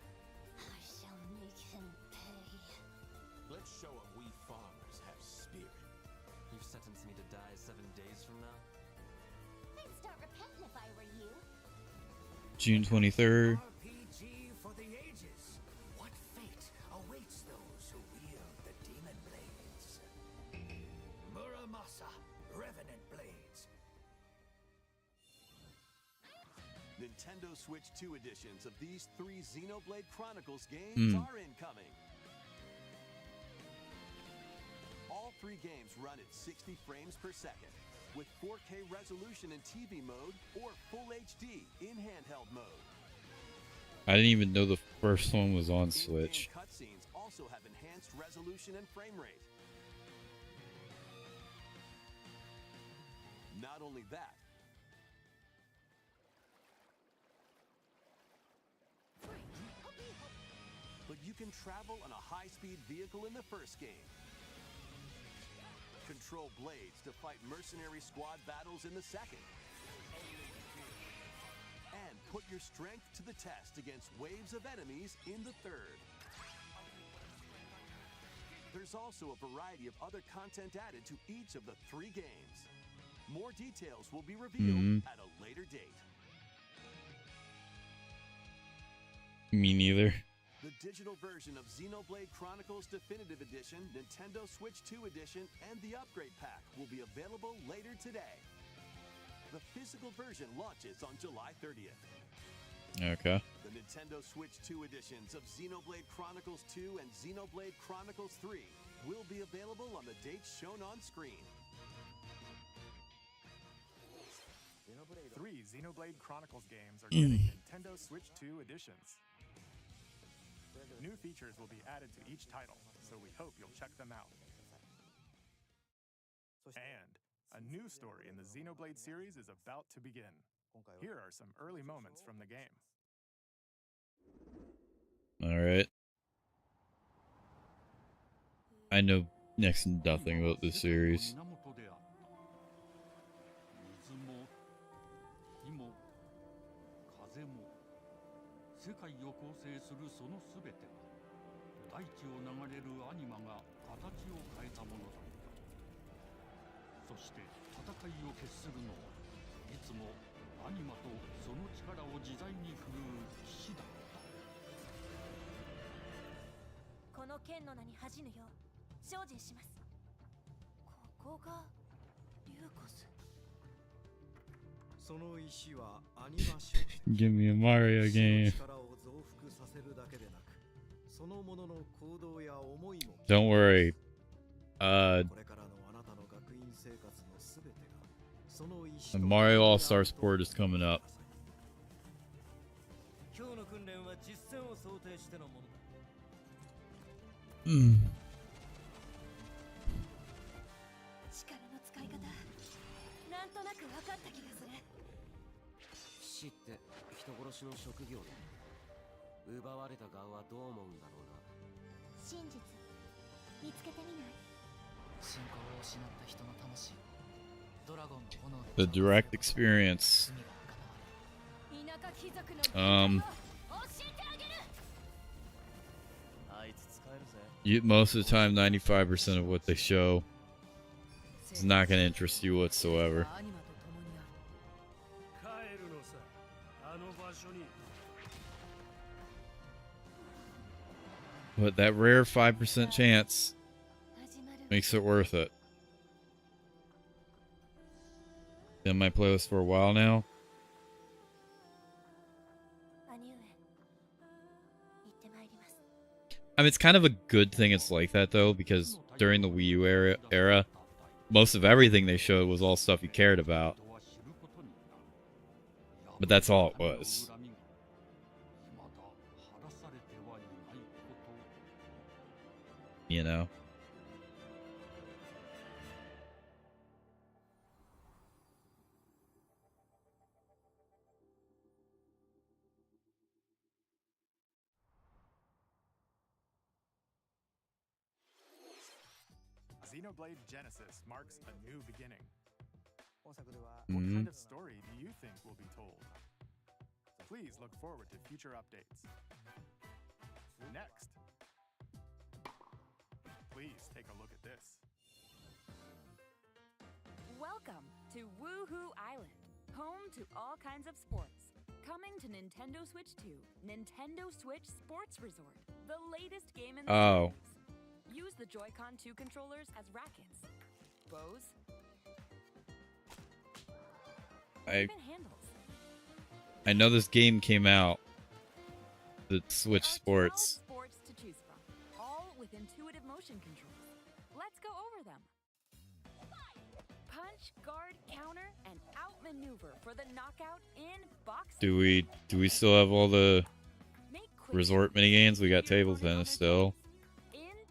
I shall make him pay. Let's show him we farmers have spirit. You've sentenced me to die 7 days from now? I'd start repenting if I were you. June 23rd. RPG for the ages. What fate awaits those who wield the demon blades? Muramasa, Revenant Blades. Nintendo Switch 2 editions of these 3 Xenoblade Chronicles games are incoming. All 3 games run at 60 frames per second, with 4K resolution in TV mode or Full HD in handheld mode. I didn't even know the first one was on Switch. In-game cutscenes also have enhanced resolution and frame rate. Not only that, but you can travel on a high-speed vehicle in the first game. Control blades to fight mercenary squad battles in the second. And put your strength to the test against waves of enemies in the third. There's also a variety of other content added to each of the 3 games. More details will be revealed at a later date. Me neither. The digital version of Xenoblade Chronicles Definitive Edition, Nintendo Switch 2 Edition, and the Upgrade Pack will be available later today. The physical version launches on July 30th. Okay. The Nintendo Switch 2 editions of Xenoblade Chronicles 2 and Xenoblade Chronicles 3 will be available on the dates shown on screen. 3 Xenoblade Chronicles games are getting Nintendo Switch 2 editions. New features will be added to each title, so we hope you'll check them out. And a new story in the Xenoblade series is about to begin. Here are some early moments from the game. Alright. I know next to nothing about this series. 世界を構成するその全てが大地を流れるアニマが形を変えたものだった。そして戦いを決するのはいつもアニマとその力を自在に振るう騎士だった。この剣の名に恥じぬよう精進します。ここがリューコス。その石はアニマション。 Give me a Mario game. 力を増幅させるだけでなく、そのものの行動や思いも。Don't worry. これからのあなたの学院生活のすべてがその石。Mario All-Stars Port is coming up. 今日の訓練は実戦を想定してのものだ。力の使い方、なんとなく分かった気がする。騎士って人殺しの職業だ。奪われた側はどう思うんだろうな。The direct experience. Most of the time, 95% of what they show is not going to interest you whatsoever. But that rare 5% chance makes it worth it. Been on my playlist for a while now. I mean, it's kind of a good thing it's like that, though, because during the Wii U era, most of everything they showed was all stuff you cared about. But that's all it was. You know? Xenoblade Genesis marks a new beginning. What Mm-hmm. kind of story do you think will be told? Please look forward to future updates. Next, please take a look at this. Welcome to Woohoo Island, home to all kinds of sports. Coming to Nintendo Switch 2, Nintendo Switch Sports Resort, the latest game in the series. Use the Joy-Con 2 controllers as rackets, bows, even handles. I know this game came out. The Switch Sports. Sports to choose from, all with intuitive motion controls. Let's go over them. Punch, guard, counter, and outmaneuver for the knockout in boxing. Do we still have all the resort minigames? We got table tennis still.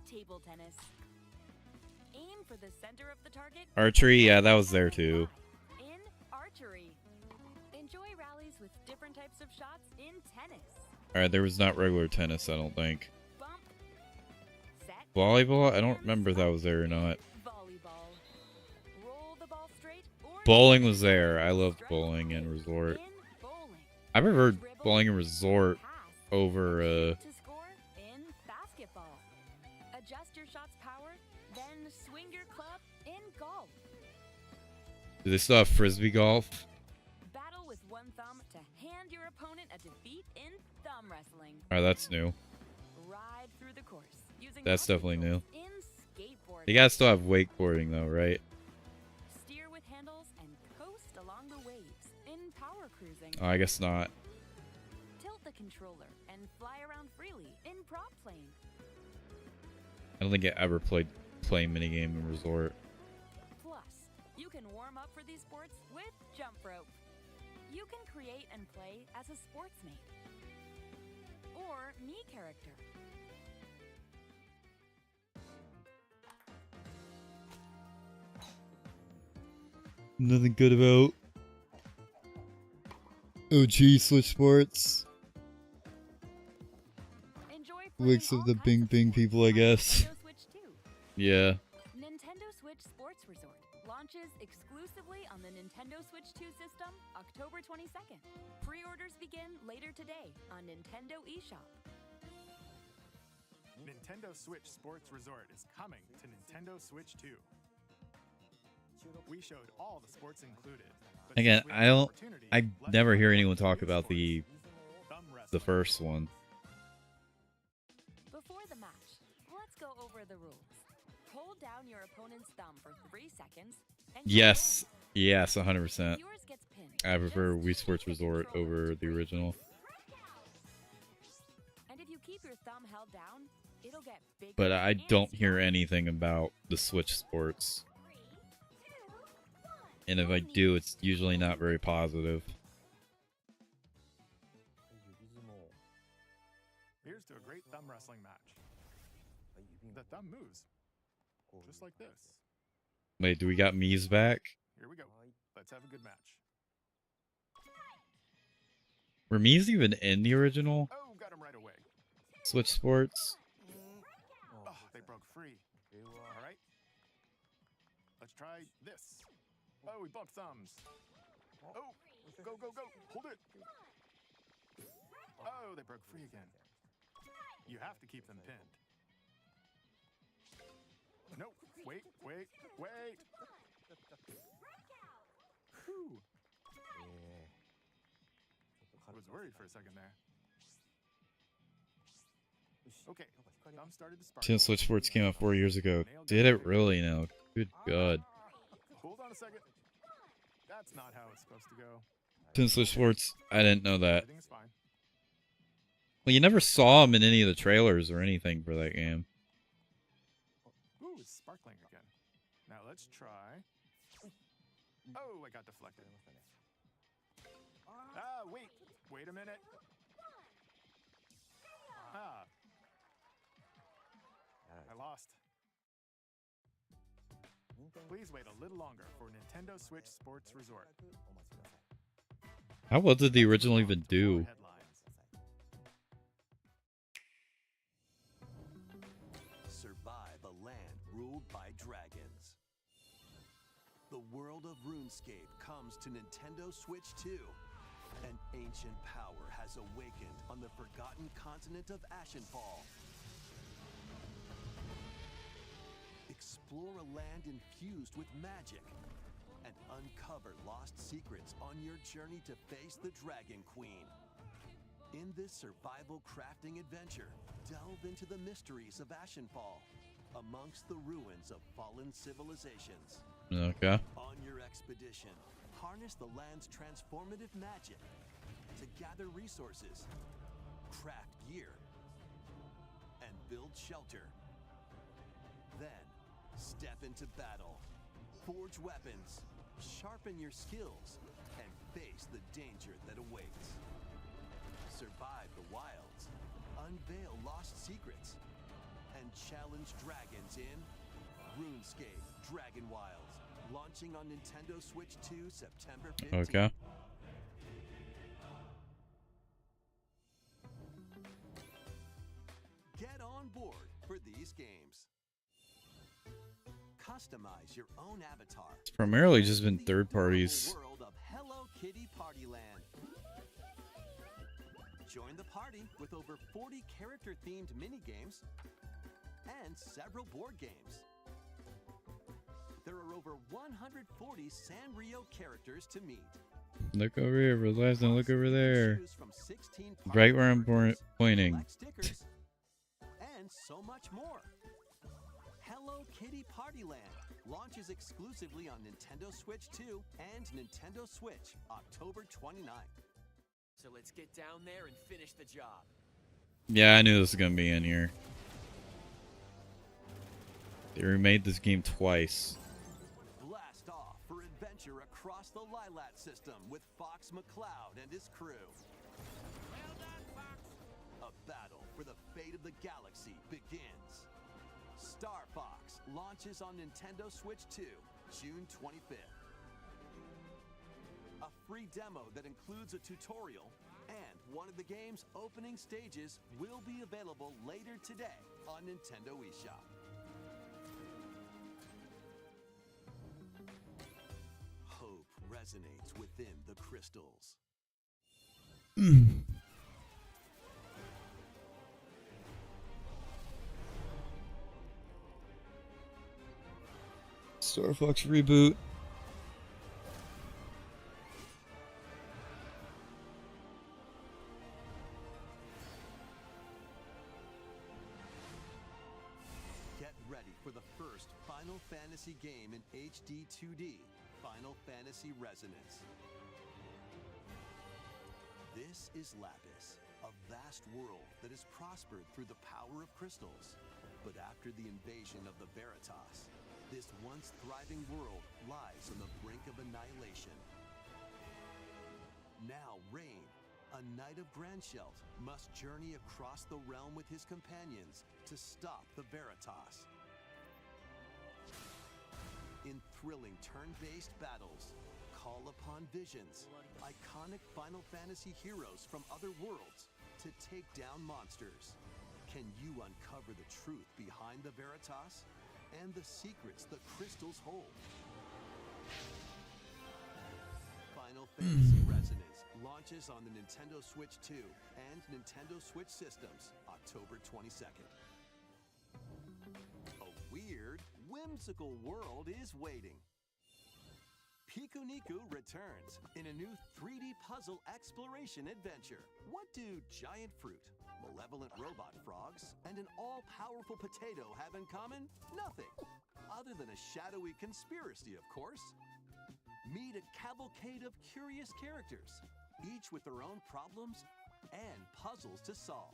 Table tennis. Aim for the center of the target. Archery, yeah, that was there too. In archery. Enjoy rallies with different types of shots in tennis. Alright, there was not regular tennis, I don't think. Bump. Set. Volleyball? I don't remember if that was there or not. Volleyball. Roll the ball straight or Bowling was there. I loved bowling and resort. I preferred bowling and resort over to score in basketball. Adjust your shot's power, then swing your club in golf. Do they still have frisbee golf? Battle with one thumb to hand your opponent a defeat in thumb wrestling. Alright, that's new. Ride through the course using That's definitely new. in skateboarding. You guys still have wakeboarding though, right? Steer with handles and coast along the waves in power cruising. Oh, I guess not. Tilt the controller and fly around freely in prop plane. I don't think I ever played minigame in resort. Plus, you can warm up for these sports with jump rope. You can create and play as a sportsmate or Mii character. Nothing good about OG Switch Sports. Wakes of the Bing Bing people, I guess. Yeah. Nintendo Switch Sports Resort launches exclusively on the Nintendo Switch 2 system October 22nd. Pre-orders begin later today on Nintendo eShop. Nintendo Switch Sports Resort is coming to Nintendo Switch 2. We showed all the sports included. Again, I never hear anyone talk about the first one. Before the match, let's go over the rules. Hold down your opponent's thumb for 3 seconds. And Yes, 100%. Yours gets pinned. I prefer Wii Sports Resort over the original. And if you keep your thumb held down, it'll get bigger. But I don't hear anything about the Switch Sports. And if I do, it's usually not very positive. Here's to a great thumb wrestling match. The thumb moves, just like this. Wait, do we got Mii's back? Here we go. Let's have a good match. Were Mii's even in the original Oh, got him right away. Switch Sports? try this. Oh, we bumped thumbs. Oh, go, go, go. Hold it. Oh, they broke free again. You have to keep them pinned. No, wait, wait, wait. Whew. I was worried for a second there. Okay, thumb started to sparkle. Nintendo Switch Sports came out 4 years ago. Did it really now? Good God. Hold on a second. That's not how it's supposed to go. Nintendo Switch Sports, I didn't know that. Everything's fine. Well, you never saw him in any of the trailers or anything for that game. Ooh, it's sparkling again. Now let's try. Oh, I got deflected. Ah, wait. Wait a minute. Ah. I lost. Please wait a little longer for Nintendo Switch Sports Resort. How well did the original even do? Survive a land ruled by dragons. The world of RuneScape comes to Nintendo Switch 2. An ancient power has awakened on the forgotten continent of Ashenfall. Explore a land infused with magic and uncover lost secrets on your journey to face the Dragon Queen. In this survival crafting adventure, delve into the mysteries of Ashenfall amongst the ruins of fallen civilizations. Okay. On your expedition, harness the land's transformative magic to gather resources, craft gear, and build shelter. Then, step into battle, forge weapons, sharpen your skills, and face the danger that awaits. Survive the wilds, unveil lost secrets, and challenge dragons in RuneScape Dragon Wilds, launching on Nintendo Switch 2 September 15th. Okay. Get on board for these games. Customize your own avatar. It's primarily just been third parties. World of Hello Kitty Partyland. Join the party with over 40 character-themed mini-games and several board games. There are over 140 Sanrio characters to meet. Look over here, relax, and look over there. Right where I'm pointing. Stickers, and so much more. Hello Kitty Partyland launches exclusively on Nintendo Switch 2 and Nintendo Switch October 29th. So let's get down there and finish the job. Yeah, I knew this was gonna be in here. They remade this game twice. Blast off for adventure across the Lilat system with Fox McCloud and his crew. Well done, Fox. A battle for the fate of the galaxy begins. Star Fox launches on Nintendo Switch 2, June 25th. A free demo that includes a tutorial and one of the game's opening stages will be available later today on Nintendo eShop. Hope resonates within the crystals. Star Fox reboot. Get ready for the first Final Fantasy game in HD 2D, Final Fantasy Resonance. This is Lapis, a vast world that has prospered through the power of crystals. But after the invasion of the Veritas, this once thriving world lies on the brink of annihilation. Now Rain, a knight of Grandshelt, must journey across the realm with his companions to stop the Veritas. In thrilling turn-based battles, call upon visions, iconic Final Fantasy heroes from other worlds to take down monsters. Can you uncover the truth behind the Veritas and the secrets the crystals hold? Final Fantasy Resonance launches on the Nintendo Switch 2 and Nintendo Switch systems October 22nd. A weird, whimsical world is waiting. Pikuniku returns in a new 3D puzzle exploration adventure. What do giant fruit, malevolent robot frogs, and an all-powerful potato have in common? Nothing, other than a shadowy conspiracy, of course. Meet a cavalcade of curious characters, each with their own problems and puzzles to solve.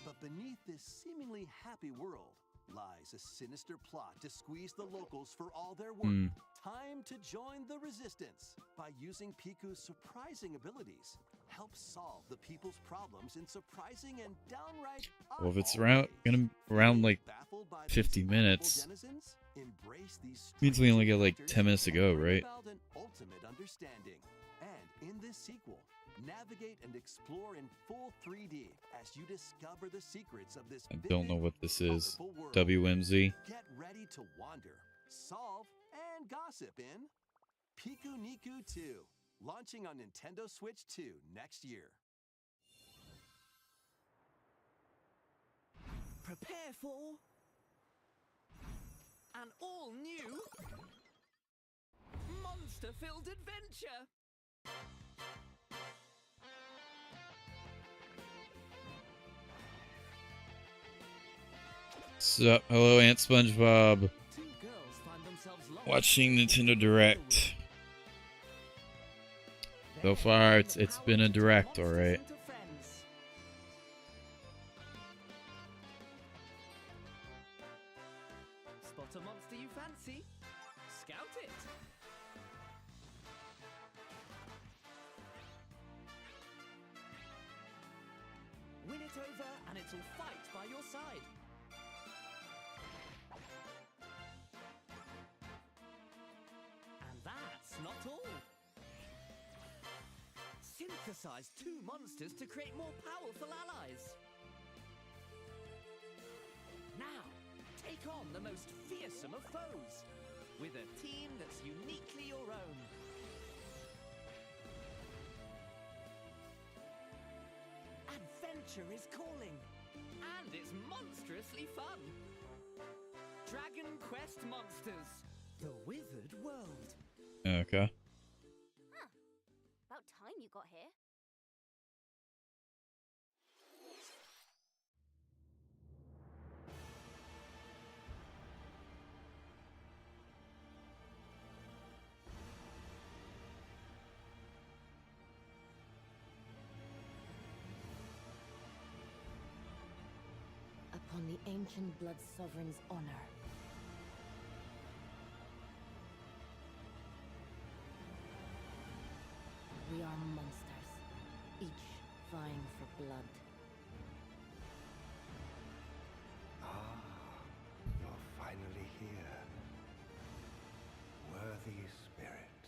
But beneath this seemingly happy world lies a sinister plot to squeeze the locals for all their worth. Time to join the resistance. By using Piku's surprising abilities, help solve the people's problems in surprising and downright Well, if it's around like 50 minutes, means we only got like 10 minutes to go, right? An ultimate understanding. And in this sequel, navigate and explore in full 3D as you discover the secrets of this I don't know what this is. colorful world. WMZ. Get ready to wander, solve, and gossip in Pikuniku 2, launching on Nintendo Switch 2 next year. Prepare for an all-new monster-filled adventure. Sup? Hello, Aunt SpongeBob. Watching Nintendo Direct. So far, it's been a direct, alright. Spot a monster you fancy? Scout it. Win it over and it'll fight by your side. And that's not all. Synthesize two monsters to create more powerful allies. Now, take on the most fearsome of foes with a team that's uniquely your own. Adventure is calling, and it's monstrously fun. Dragon Quest Monsters, the Withered World. Okay. Huh. About time you got here. Upon the ancient blood sovereign's honor. We are monsters, each vying for blood. Ah, you're finally here. Worthy spirit.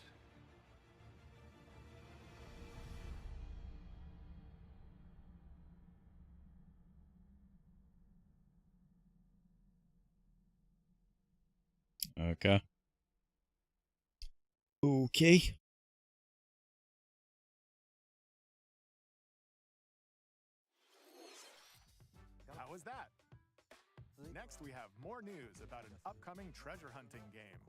Okay. Okay. How was that? Next, we have more news about an upcoming treasure hunting game.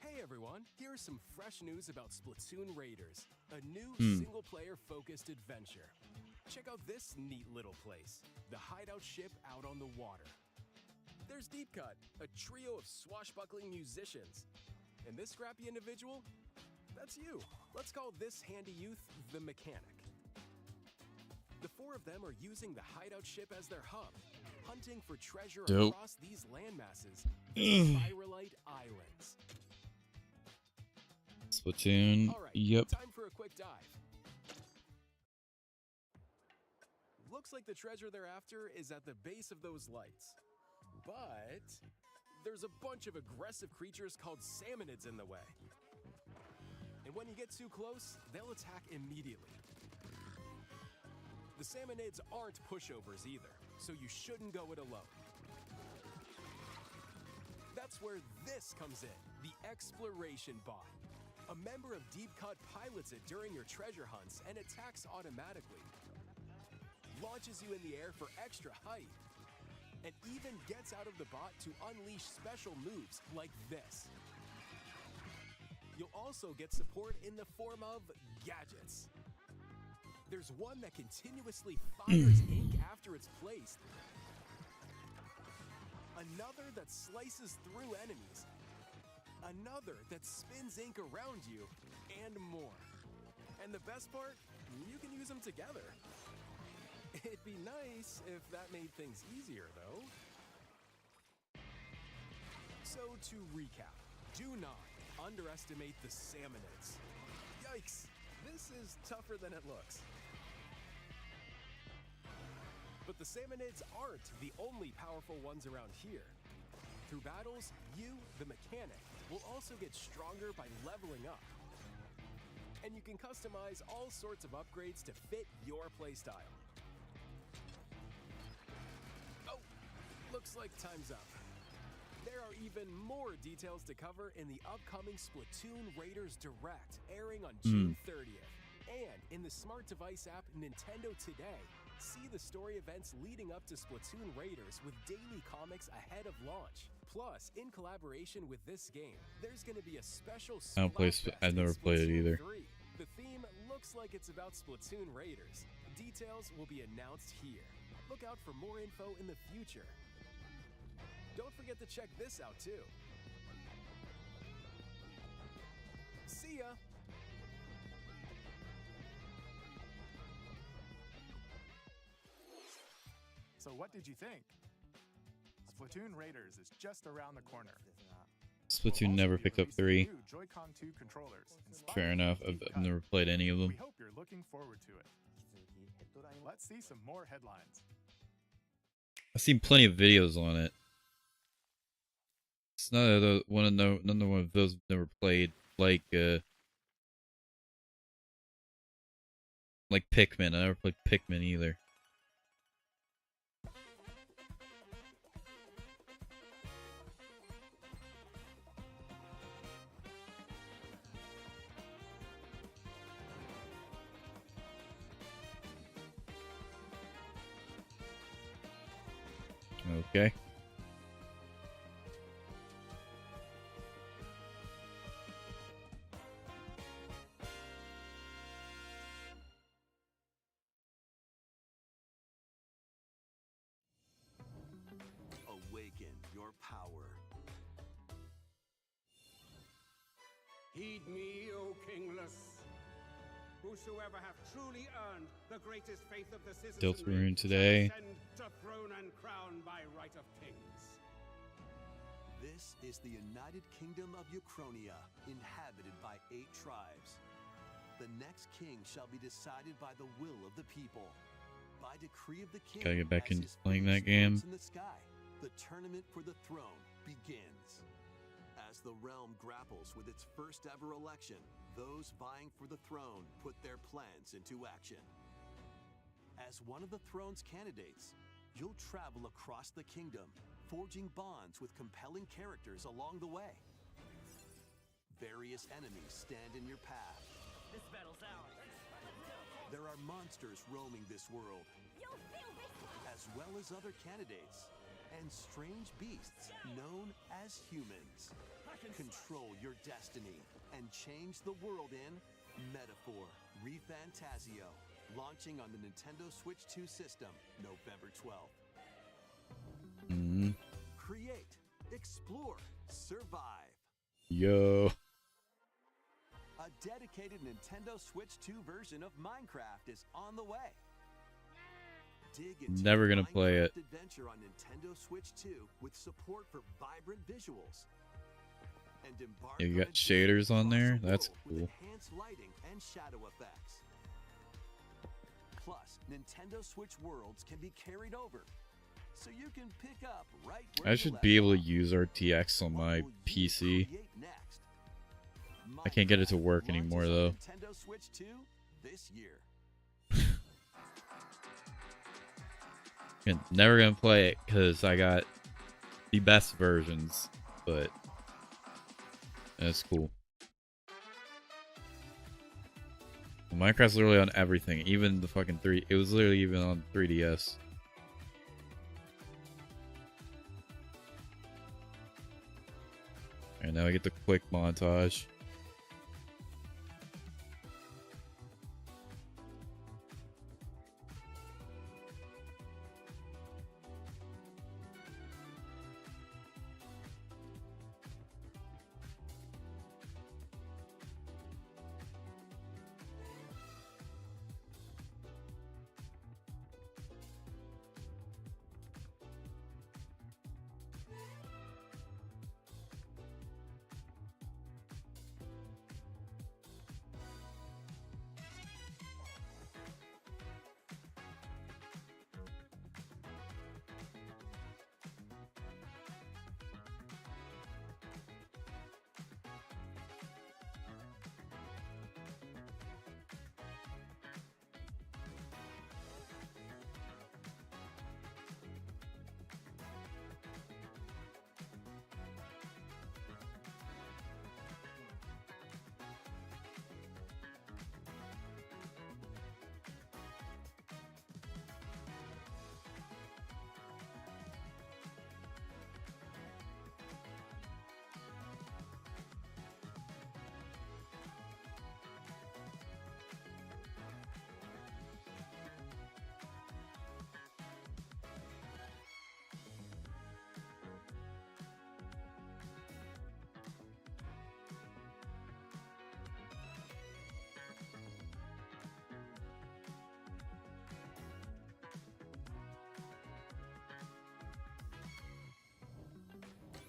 Hey everyone, here's some fresh news about Splatoon Raiders, a new single-player focused adventure. Check out this neat little place, the hideout ship out on the water. There's Deep Cut, a trio of swashbuckling musicians. And this scrappy individual? That's you. Let's call this handy youth the Mechanic. The four of them are using the hideout ship as their hub, hunting for treasure across these landmasses, the Spiralite Islands. Splatoon. All right, Yep. time for a quick dive. Looks like the treasure they're after is at the base of those lights. But there's a bunch of aggressive creatures called salmonids in the way. And when you get too close, they'll attack immediately. The salmonids aren't pushovers either. so you shouldn't go it alone. That's where this comes in, the Exploration Bot. A member of Deep Cut pilots it during your treasure hunts and attacks automatically. Launches you in the air for extra height. And even gets out of the bot to unleash special moves like this. You'll also get support in the form of gadgets. There's one that continuously fires ink after it's placed. Another that slices through enemies. Another that spins ink around you, and more. And the best part, you can use them together. It'd be nice if that made things easier, though. So to recap, do not underestimate the Salmonids. Yikes, this is tougher than it looks. But the Salmonids aren't the only powerful ones around here. Through battles, you, the mechanic, will also get stronger by leveling up. And you can customize all sorts of upgrades to fit your playstyle. Oh, looks like time's up. There are even more details to cover in the upcoming Splatoon Raiders Direct, airing on June 30th. And in the smart device app Nintendo Today, see the story events leading up to Splatoon Raiders with daily comics ahead of launch. Plus, in collaboration with this game, there's going to be a special I've never played it either. 3. The theme looks like it's about Splatoon Raiders. Details will be announced here. Look out for more info in the future. Don't forget to check this out too. See ya! So what did you think? Splatoon Raiders is just around the corner. Splatoon never picked up 3. Joy-Con 2 controllers. Fair enough. I've never played any of them. We hope you're looking forward to it. Let's see some more headlines. I've seen plenty of videos on it. It's none of those I've never played, like Pikmin. I never played Pikmin either. Okay. Awaken your power. Heed me, O kingless. Whosoever hath truly earned the greatest faith of the citizenry Deltarune today. shall ascend to throne and crown by right of kings. This is the United Kingdom of Uchronia, inhabited by 8 tribes. The next king shall be decided by the will of the people. By decree of the king, Gotta get back as into his playing face that game. floats in the sky, the tournament for the throne begins. As the realm grapples with its first ever election, those vying for the throne put their plans into action. As one of the throne's candidates, you'll travel across the kingdom, forging bonds with compelling characters along the way. Various enemies stand in your path. This battle's ours. There are monsters roaming this world, as well as other candidates, and strange beasts known as humans. Control your destiny and change the world in Metaphor ReFantazio, launching on the Nintendo Switch 2 system November 12th. Create, explore, survive. Yo. A dedicated Nintendo Switch 2 version of Minecraft is on the way. Dig into Never gonna play it. adventure on Nintendo Switch 2 with support for vibrant visuals. And embark You on got a shaders on there? across the That's world with cool. enhanced lighting and shadow effects. Plus, Nintendo Switch worlds can be carried over, so you can pick up right where I you should left be able to off. use RTX on my PC. Create next. I can't get it to work Launches anymore on though. Nintendo Switch 2 this year. Never gonna play it because I got the best versions, but that's cool. Minecraft's literally on everything, even the fucking 3. It was literally even on 3DS. And now I get the quick montage.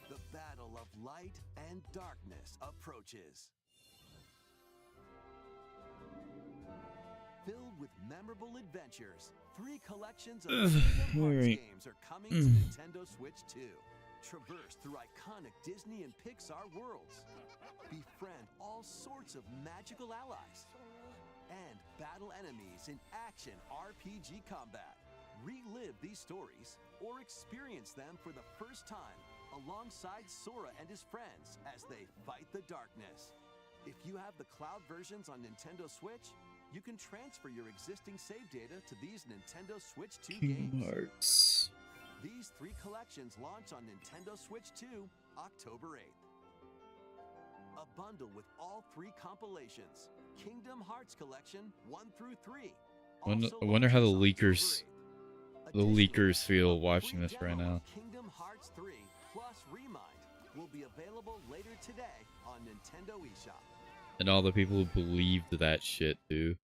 The battle of light and darkness approaches. Filled with memorable adventures, 3 collections of Kingdom Hearts games are coming to Nintendo Switch 2. Traverse through iconic Disney and Pixar worlds. Befriend all sorts of magical allies. And battle enemies in action RPG combat. Relive these stories or experience them for the first time alongside Sora and his friends as they fight the darkness. If you have the cloud versions on Nintendo Switch, you can transfer your existing save data to these Nintendo Switch 2 Kingdom games. Hearts. These 3 collections launch on Nintendo Switch 2, October 8th. A bundle with all 3 compilations. Kingdom Hearts Collection 1 through 3. I wonder how the leakers feel watching this right now. Kingdom Hearts 3 plus Remind will be available later today on Nintendo eShop. And all the people who believed that shit, too.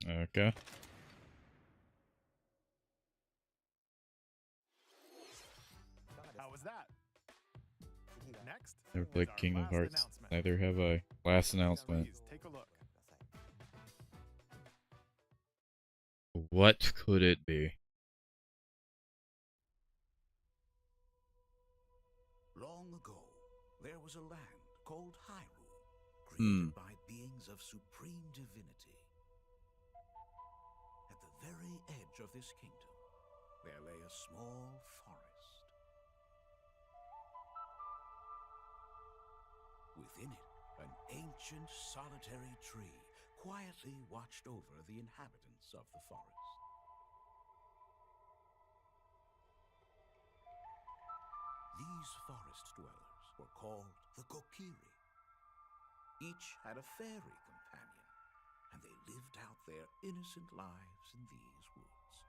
Okay. How was that? Next, Never is played our Kingdom last Hearts. announcement. Neither have I. Last announcement. Please take a look. What could it be? Long ago, there was a land created by beings of supreme divinity. At the very edge of this kingdom, there lay a small forest. Within it, an ancient solitary tree quietly watched over the inhabitants of the forest. These forest dwellers were called the Kokiri. Each had a fairy companion, and they lived out their innocent lives in these woods.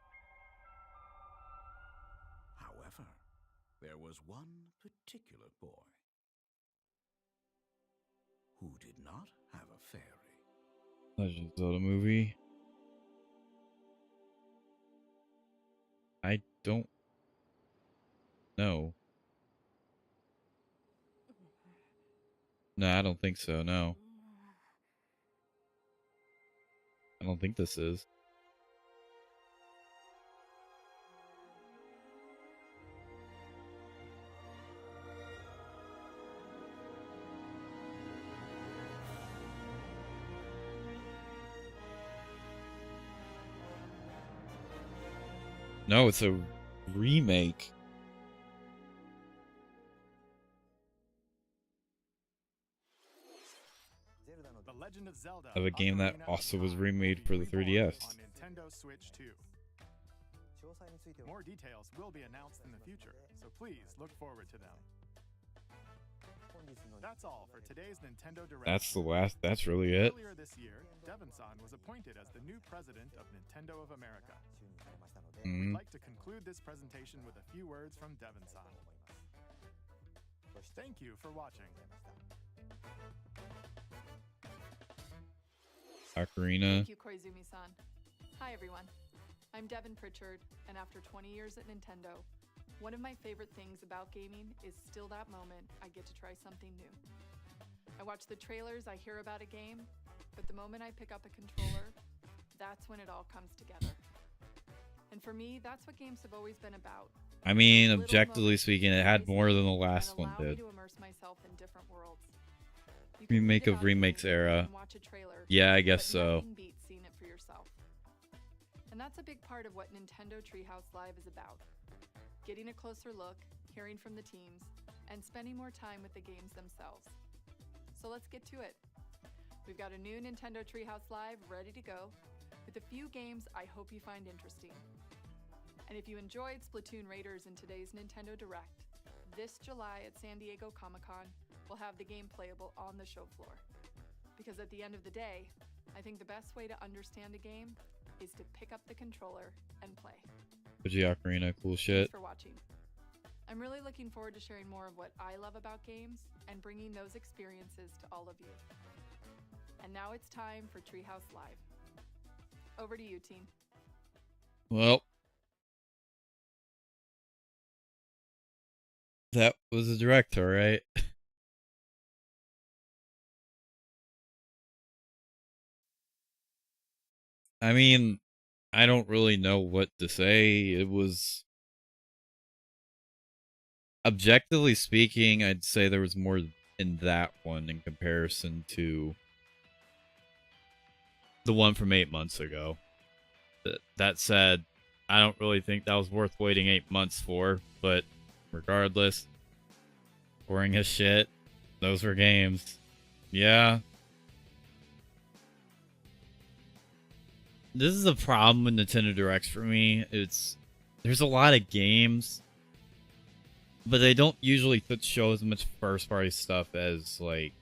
However, there was one particular boy who did not have a fairy. Legend of Zelda movie. I don't know. No, I don't think so, no. I don't think this is. No, it's a remake. The Legend of Zelda Of a game that Ocarina of also was Time remade will for be the reborn 3DS. on Nintendo Switch 2. More details will be announced in the future, so please look forward to them. That's all for today's Nintendo Direct. That's the last. That's really it. Earlier this year, Devon-san was appointed as the new president of Nintendo of America. We'd like to conclude this presentation with a few words from Devon-san. Thank you for watching. Ocarina. Thank you, Koizumi-san. Hi, everyone. I'm Devin Pritchard, and after 20 years at Nintendo, one of my favorite things about gaming is still that moment I get to try something new. I watch the trailers, I hear about a game, but the moment I pick up a controller, that's when it all comes together. And for me, that's what games have always been about. I mean, objectively speaking, it had more than the last one did. To immerse myself in different worlds. Remake of remakes era. Yeah, I guess so. Seeing it for yourself. And that's a big part of what Nintendo Treehouse Live is about. Getting a closer look, hearing from the teams, and spending more time with the games themselves. So let's get to it. We've got a new Nintendo Treehouse Live ready to go, with a few games I hope you find interesting. And if you enjoyed Splatoon Raiders in today's Nintendo Direct, this July at San Diego Comic-Con, we'll have the game playable on the show floor. Because at the end of the day, I think the best way to understand a game is to pick up the controller and play. Luigi Ocarina, cool shit. Thanks for watching. I'm really looking forward to sharing more of what I love about games and bringing those experiences to all of you. And now it's time for Treehouse Live. Over to you, team. Well, that was a direct, all right. I mean, I don't really know what to say. It was, objectively speaking, I'd say there was more in that one in comparison to the one from 8 months ago. That said, I don't really think that was worth waiting 8 months for, but regardless, boring as shit. Those were games. Yeah. This is a problem with Nintendo Directs for me. There's a lot of games, but they don't usually show as much first-party stuff as, like,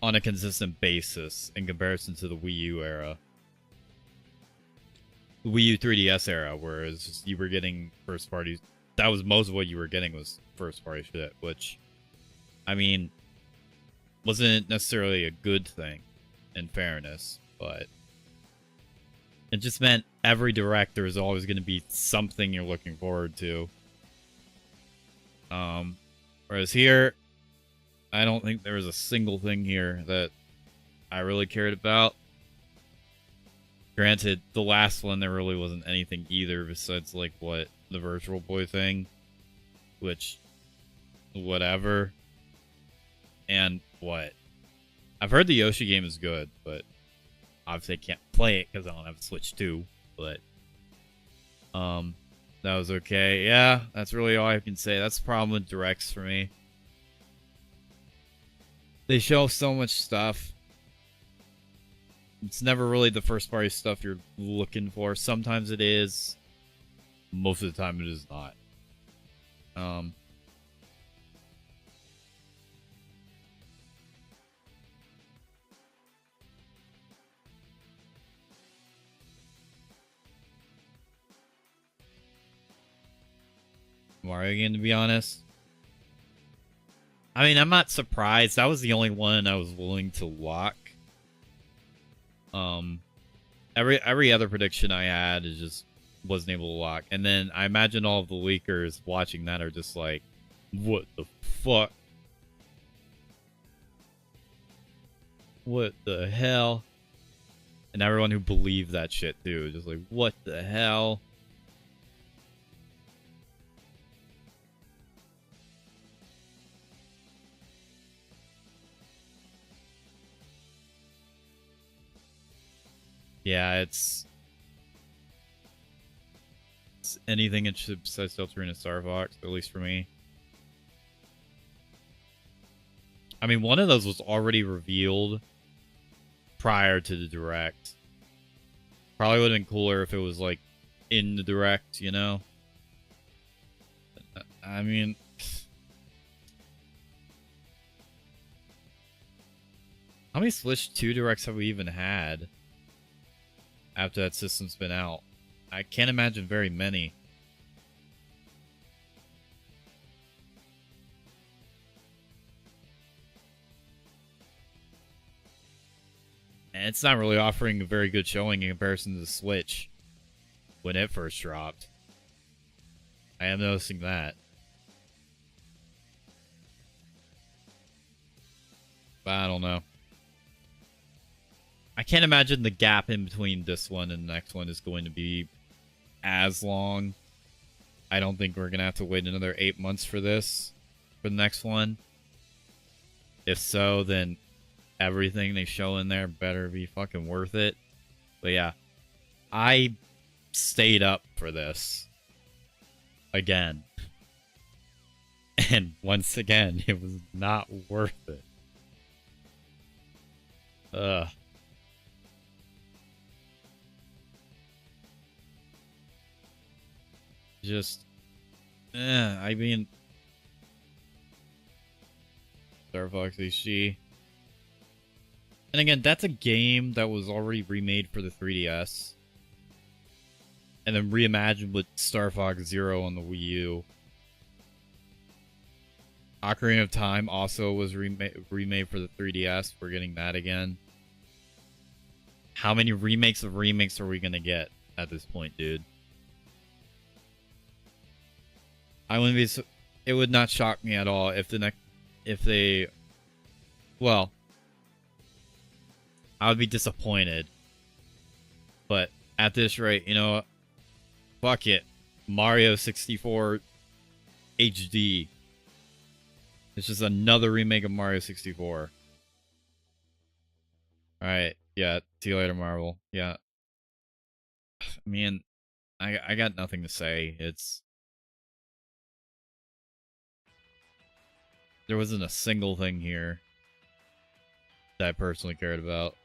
on a consistent basis in comparison to the Wii U era. The Wii U 3DS era, whereas you were getting first-party... That was most of what you were getting was first-party shit, which, I mean, wasn't necessarily a good thing, in fairness, but... It just meant every director is always going to be something you're looking forward to. Whereas here, I don't think there was a single thing here that I really cared about. Granted, the last one, there really wasn't anything either besides, like, what, the Virtual Boy thing? Which, whatever. And what? I've heard the Yoshi game is good, but obviously I can't play it because I don't have a Switch 2. But that was okay. Yeah, that's really all I can say. That's the problem with directs for me. They show so much stuff. It's never really the first party stuff you're looking for. Sometimes it is. Most of the time it is not. Mario game, to be honest. I mean, I'm not surprised. That was the only one I was willing to lock. Every other prediction I had is just wasn't able to lock. And then I imagine all of the leakers watching that are just like, what the fuck? What the hell? And everyone who believed that shit too, just like, what the hell? Yeah, it's anything besides Deltarune and Star Fox, at least for me. I mean, one of those was already revealed prior to the Direct. Probably would have been cooler if it was, like, in the Direct, you know? I mean... How many Switch 2 Directs have we even had after that system's been out? I can't imagine very many. And it's not really offering a very good showing in comparison to the Switch when it first dropped. I am noticing that. But I don't know. I can't imagine the gap in between this one and the next one is going to be as long. I don't think we're going to have to wait another 8 months for this, for the next one. If so, then everything they show in there better be fucking worth it. But yeah, I stayed up for this. Again. And once again, it was not worth it. Ugh. Just, I mean, Star Fox HD. And again, that's a game that was already remade for the 3DS. And then reimagined with Star Fox Zero on the Wii U. Ocarina of Time also was remade for the 3DS. We're getting that again. How many remakes of remakes are we going to get at this point, dude? I wouldn't be. It would not shock me at all if well, I would be disappointed. But at this rate, you know, fuck it, Mario 64 HD. It's just another remake of Mario 64. All right, yeah. See you later, Marvel. Yeah. I mean, I got nothing to say. There wasn't a single thing here that I personally cared about.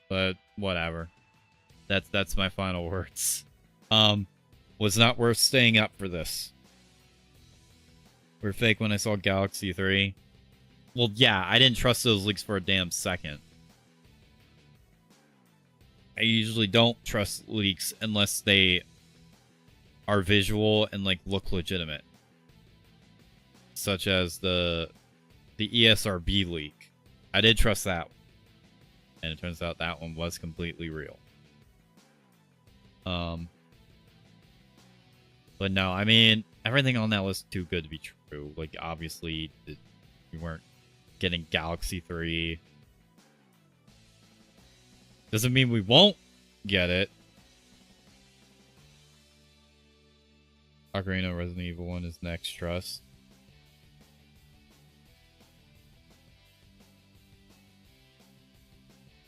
But whatever. That's my final words. Was not worth staying up for this. We're fake when I saw Galaxy 3. Well, yeah, I didn't trust those leaks for a damn second. I usually don't trust leaks unless they are visual and like look legitimate, such as the ESRB leak. I did trust that one, and it turns out that one was completely real. But no, I mean, everything on that was too good to be true. Like, obviously we weren't getting Galaxy 3. Doesn't mean we won't get it. Ocarina of Resident Evil 1 is next, trust.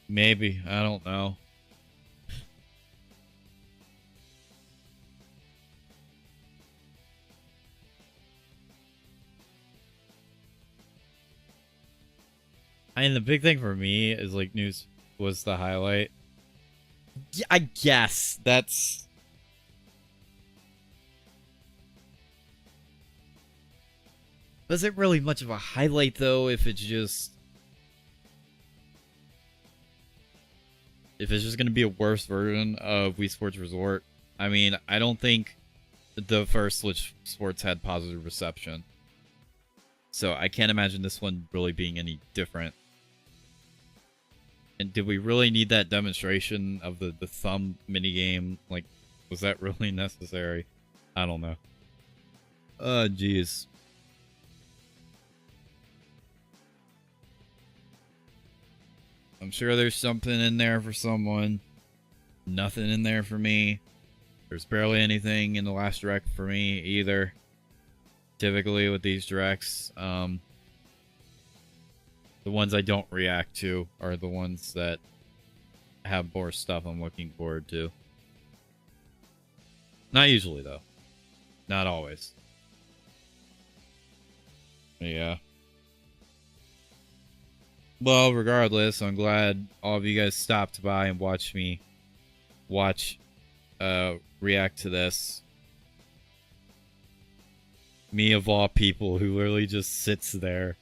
Maybe. I don't know. And the big thing for me is like news was the highlight. Yeah, I guess that's. Was it really much of a highlight though? If it's just gonna be a worse version of Wii Sports Resort. I mean, I don't think the first Switch Sports had positive reception, so I can't imagine this one really being any different. And did we really need that demonstration of the thumb minigame? Like, was that really necessary? I don't know. Oh, jeez. I'm sure there's something in there for someone. Nothing in there for me. There's barely anything in the last direct for me either. Typically with these directs, the ones I don't react to are the ones that have more stuff I'm looking forward to. Not usually, though. Not always. Yeah. Well, regardless, I'm glad all of you guys stopped by and watched me react to this. Me of all people who literally just sits there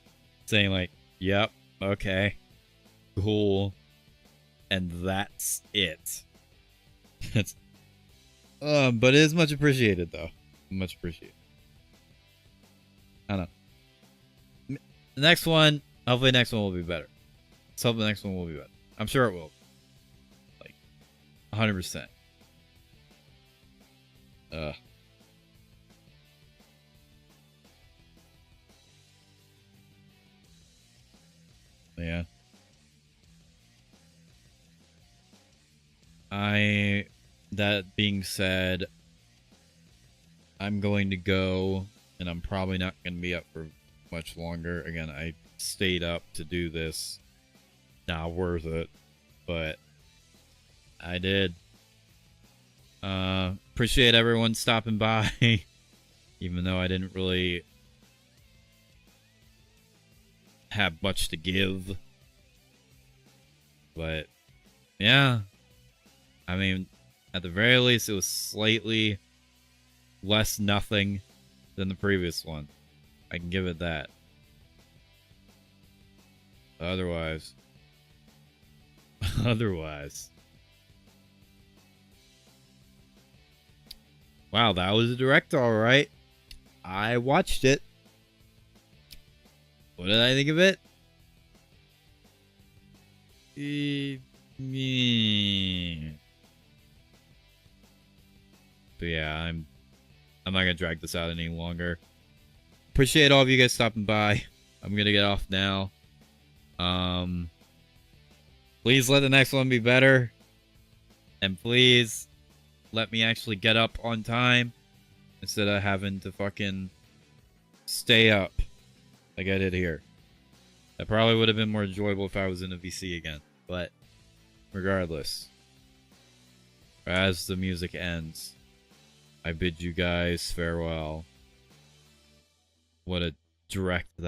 saying like, yep, okay, cool, and that's it. That's but it is much appreciated though. Much appreciated. I don't know. The next one, hopefully the next one will be better. Let's hope the next one will be better. I'm sure it will. Like 100%. Yeah. That being said, I'm going to go, and I'm probably not going to be up for much longer. Again, I stayed up to do this. Not worth it, but I did. Appreciate everyone stopping by, even though I didn't really have much to give. But yeah, I mean, at the very least, it was slightly less nothing than the previous one. I can give it that. Otherwise. Wow, that was a direct, alright. I watched it. What did I think of it? But yeah, I'm not gonna drag this out any longer. Appreciate all of you guys stopping by. I'm gonna get off now. Please let the next one be better. And please let me actually get up on time instead of having to fucking stay up like I did here. That probably would have been more enjoyable if I was in a VC again. But regardless, as the music ends, I bid you guys farewell. What a direct that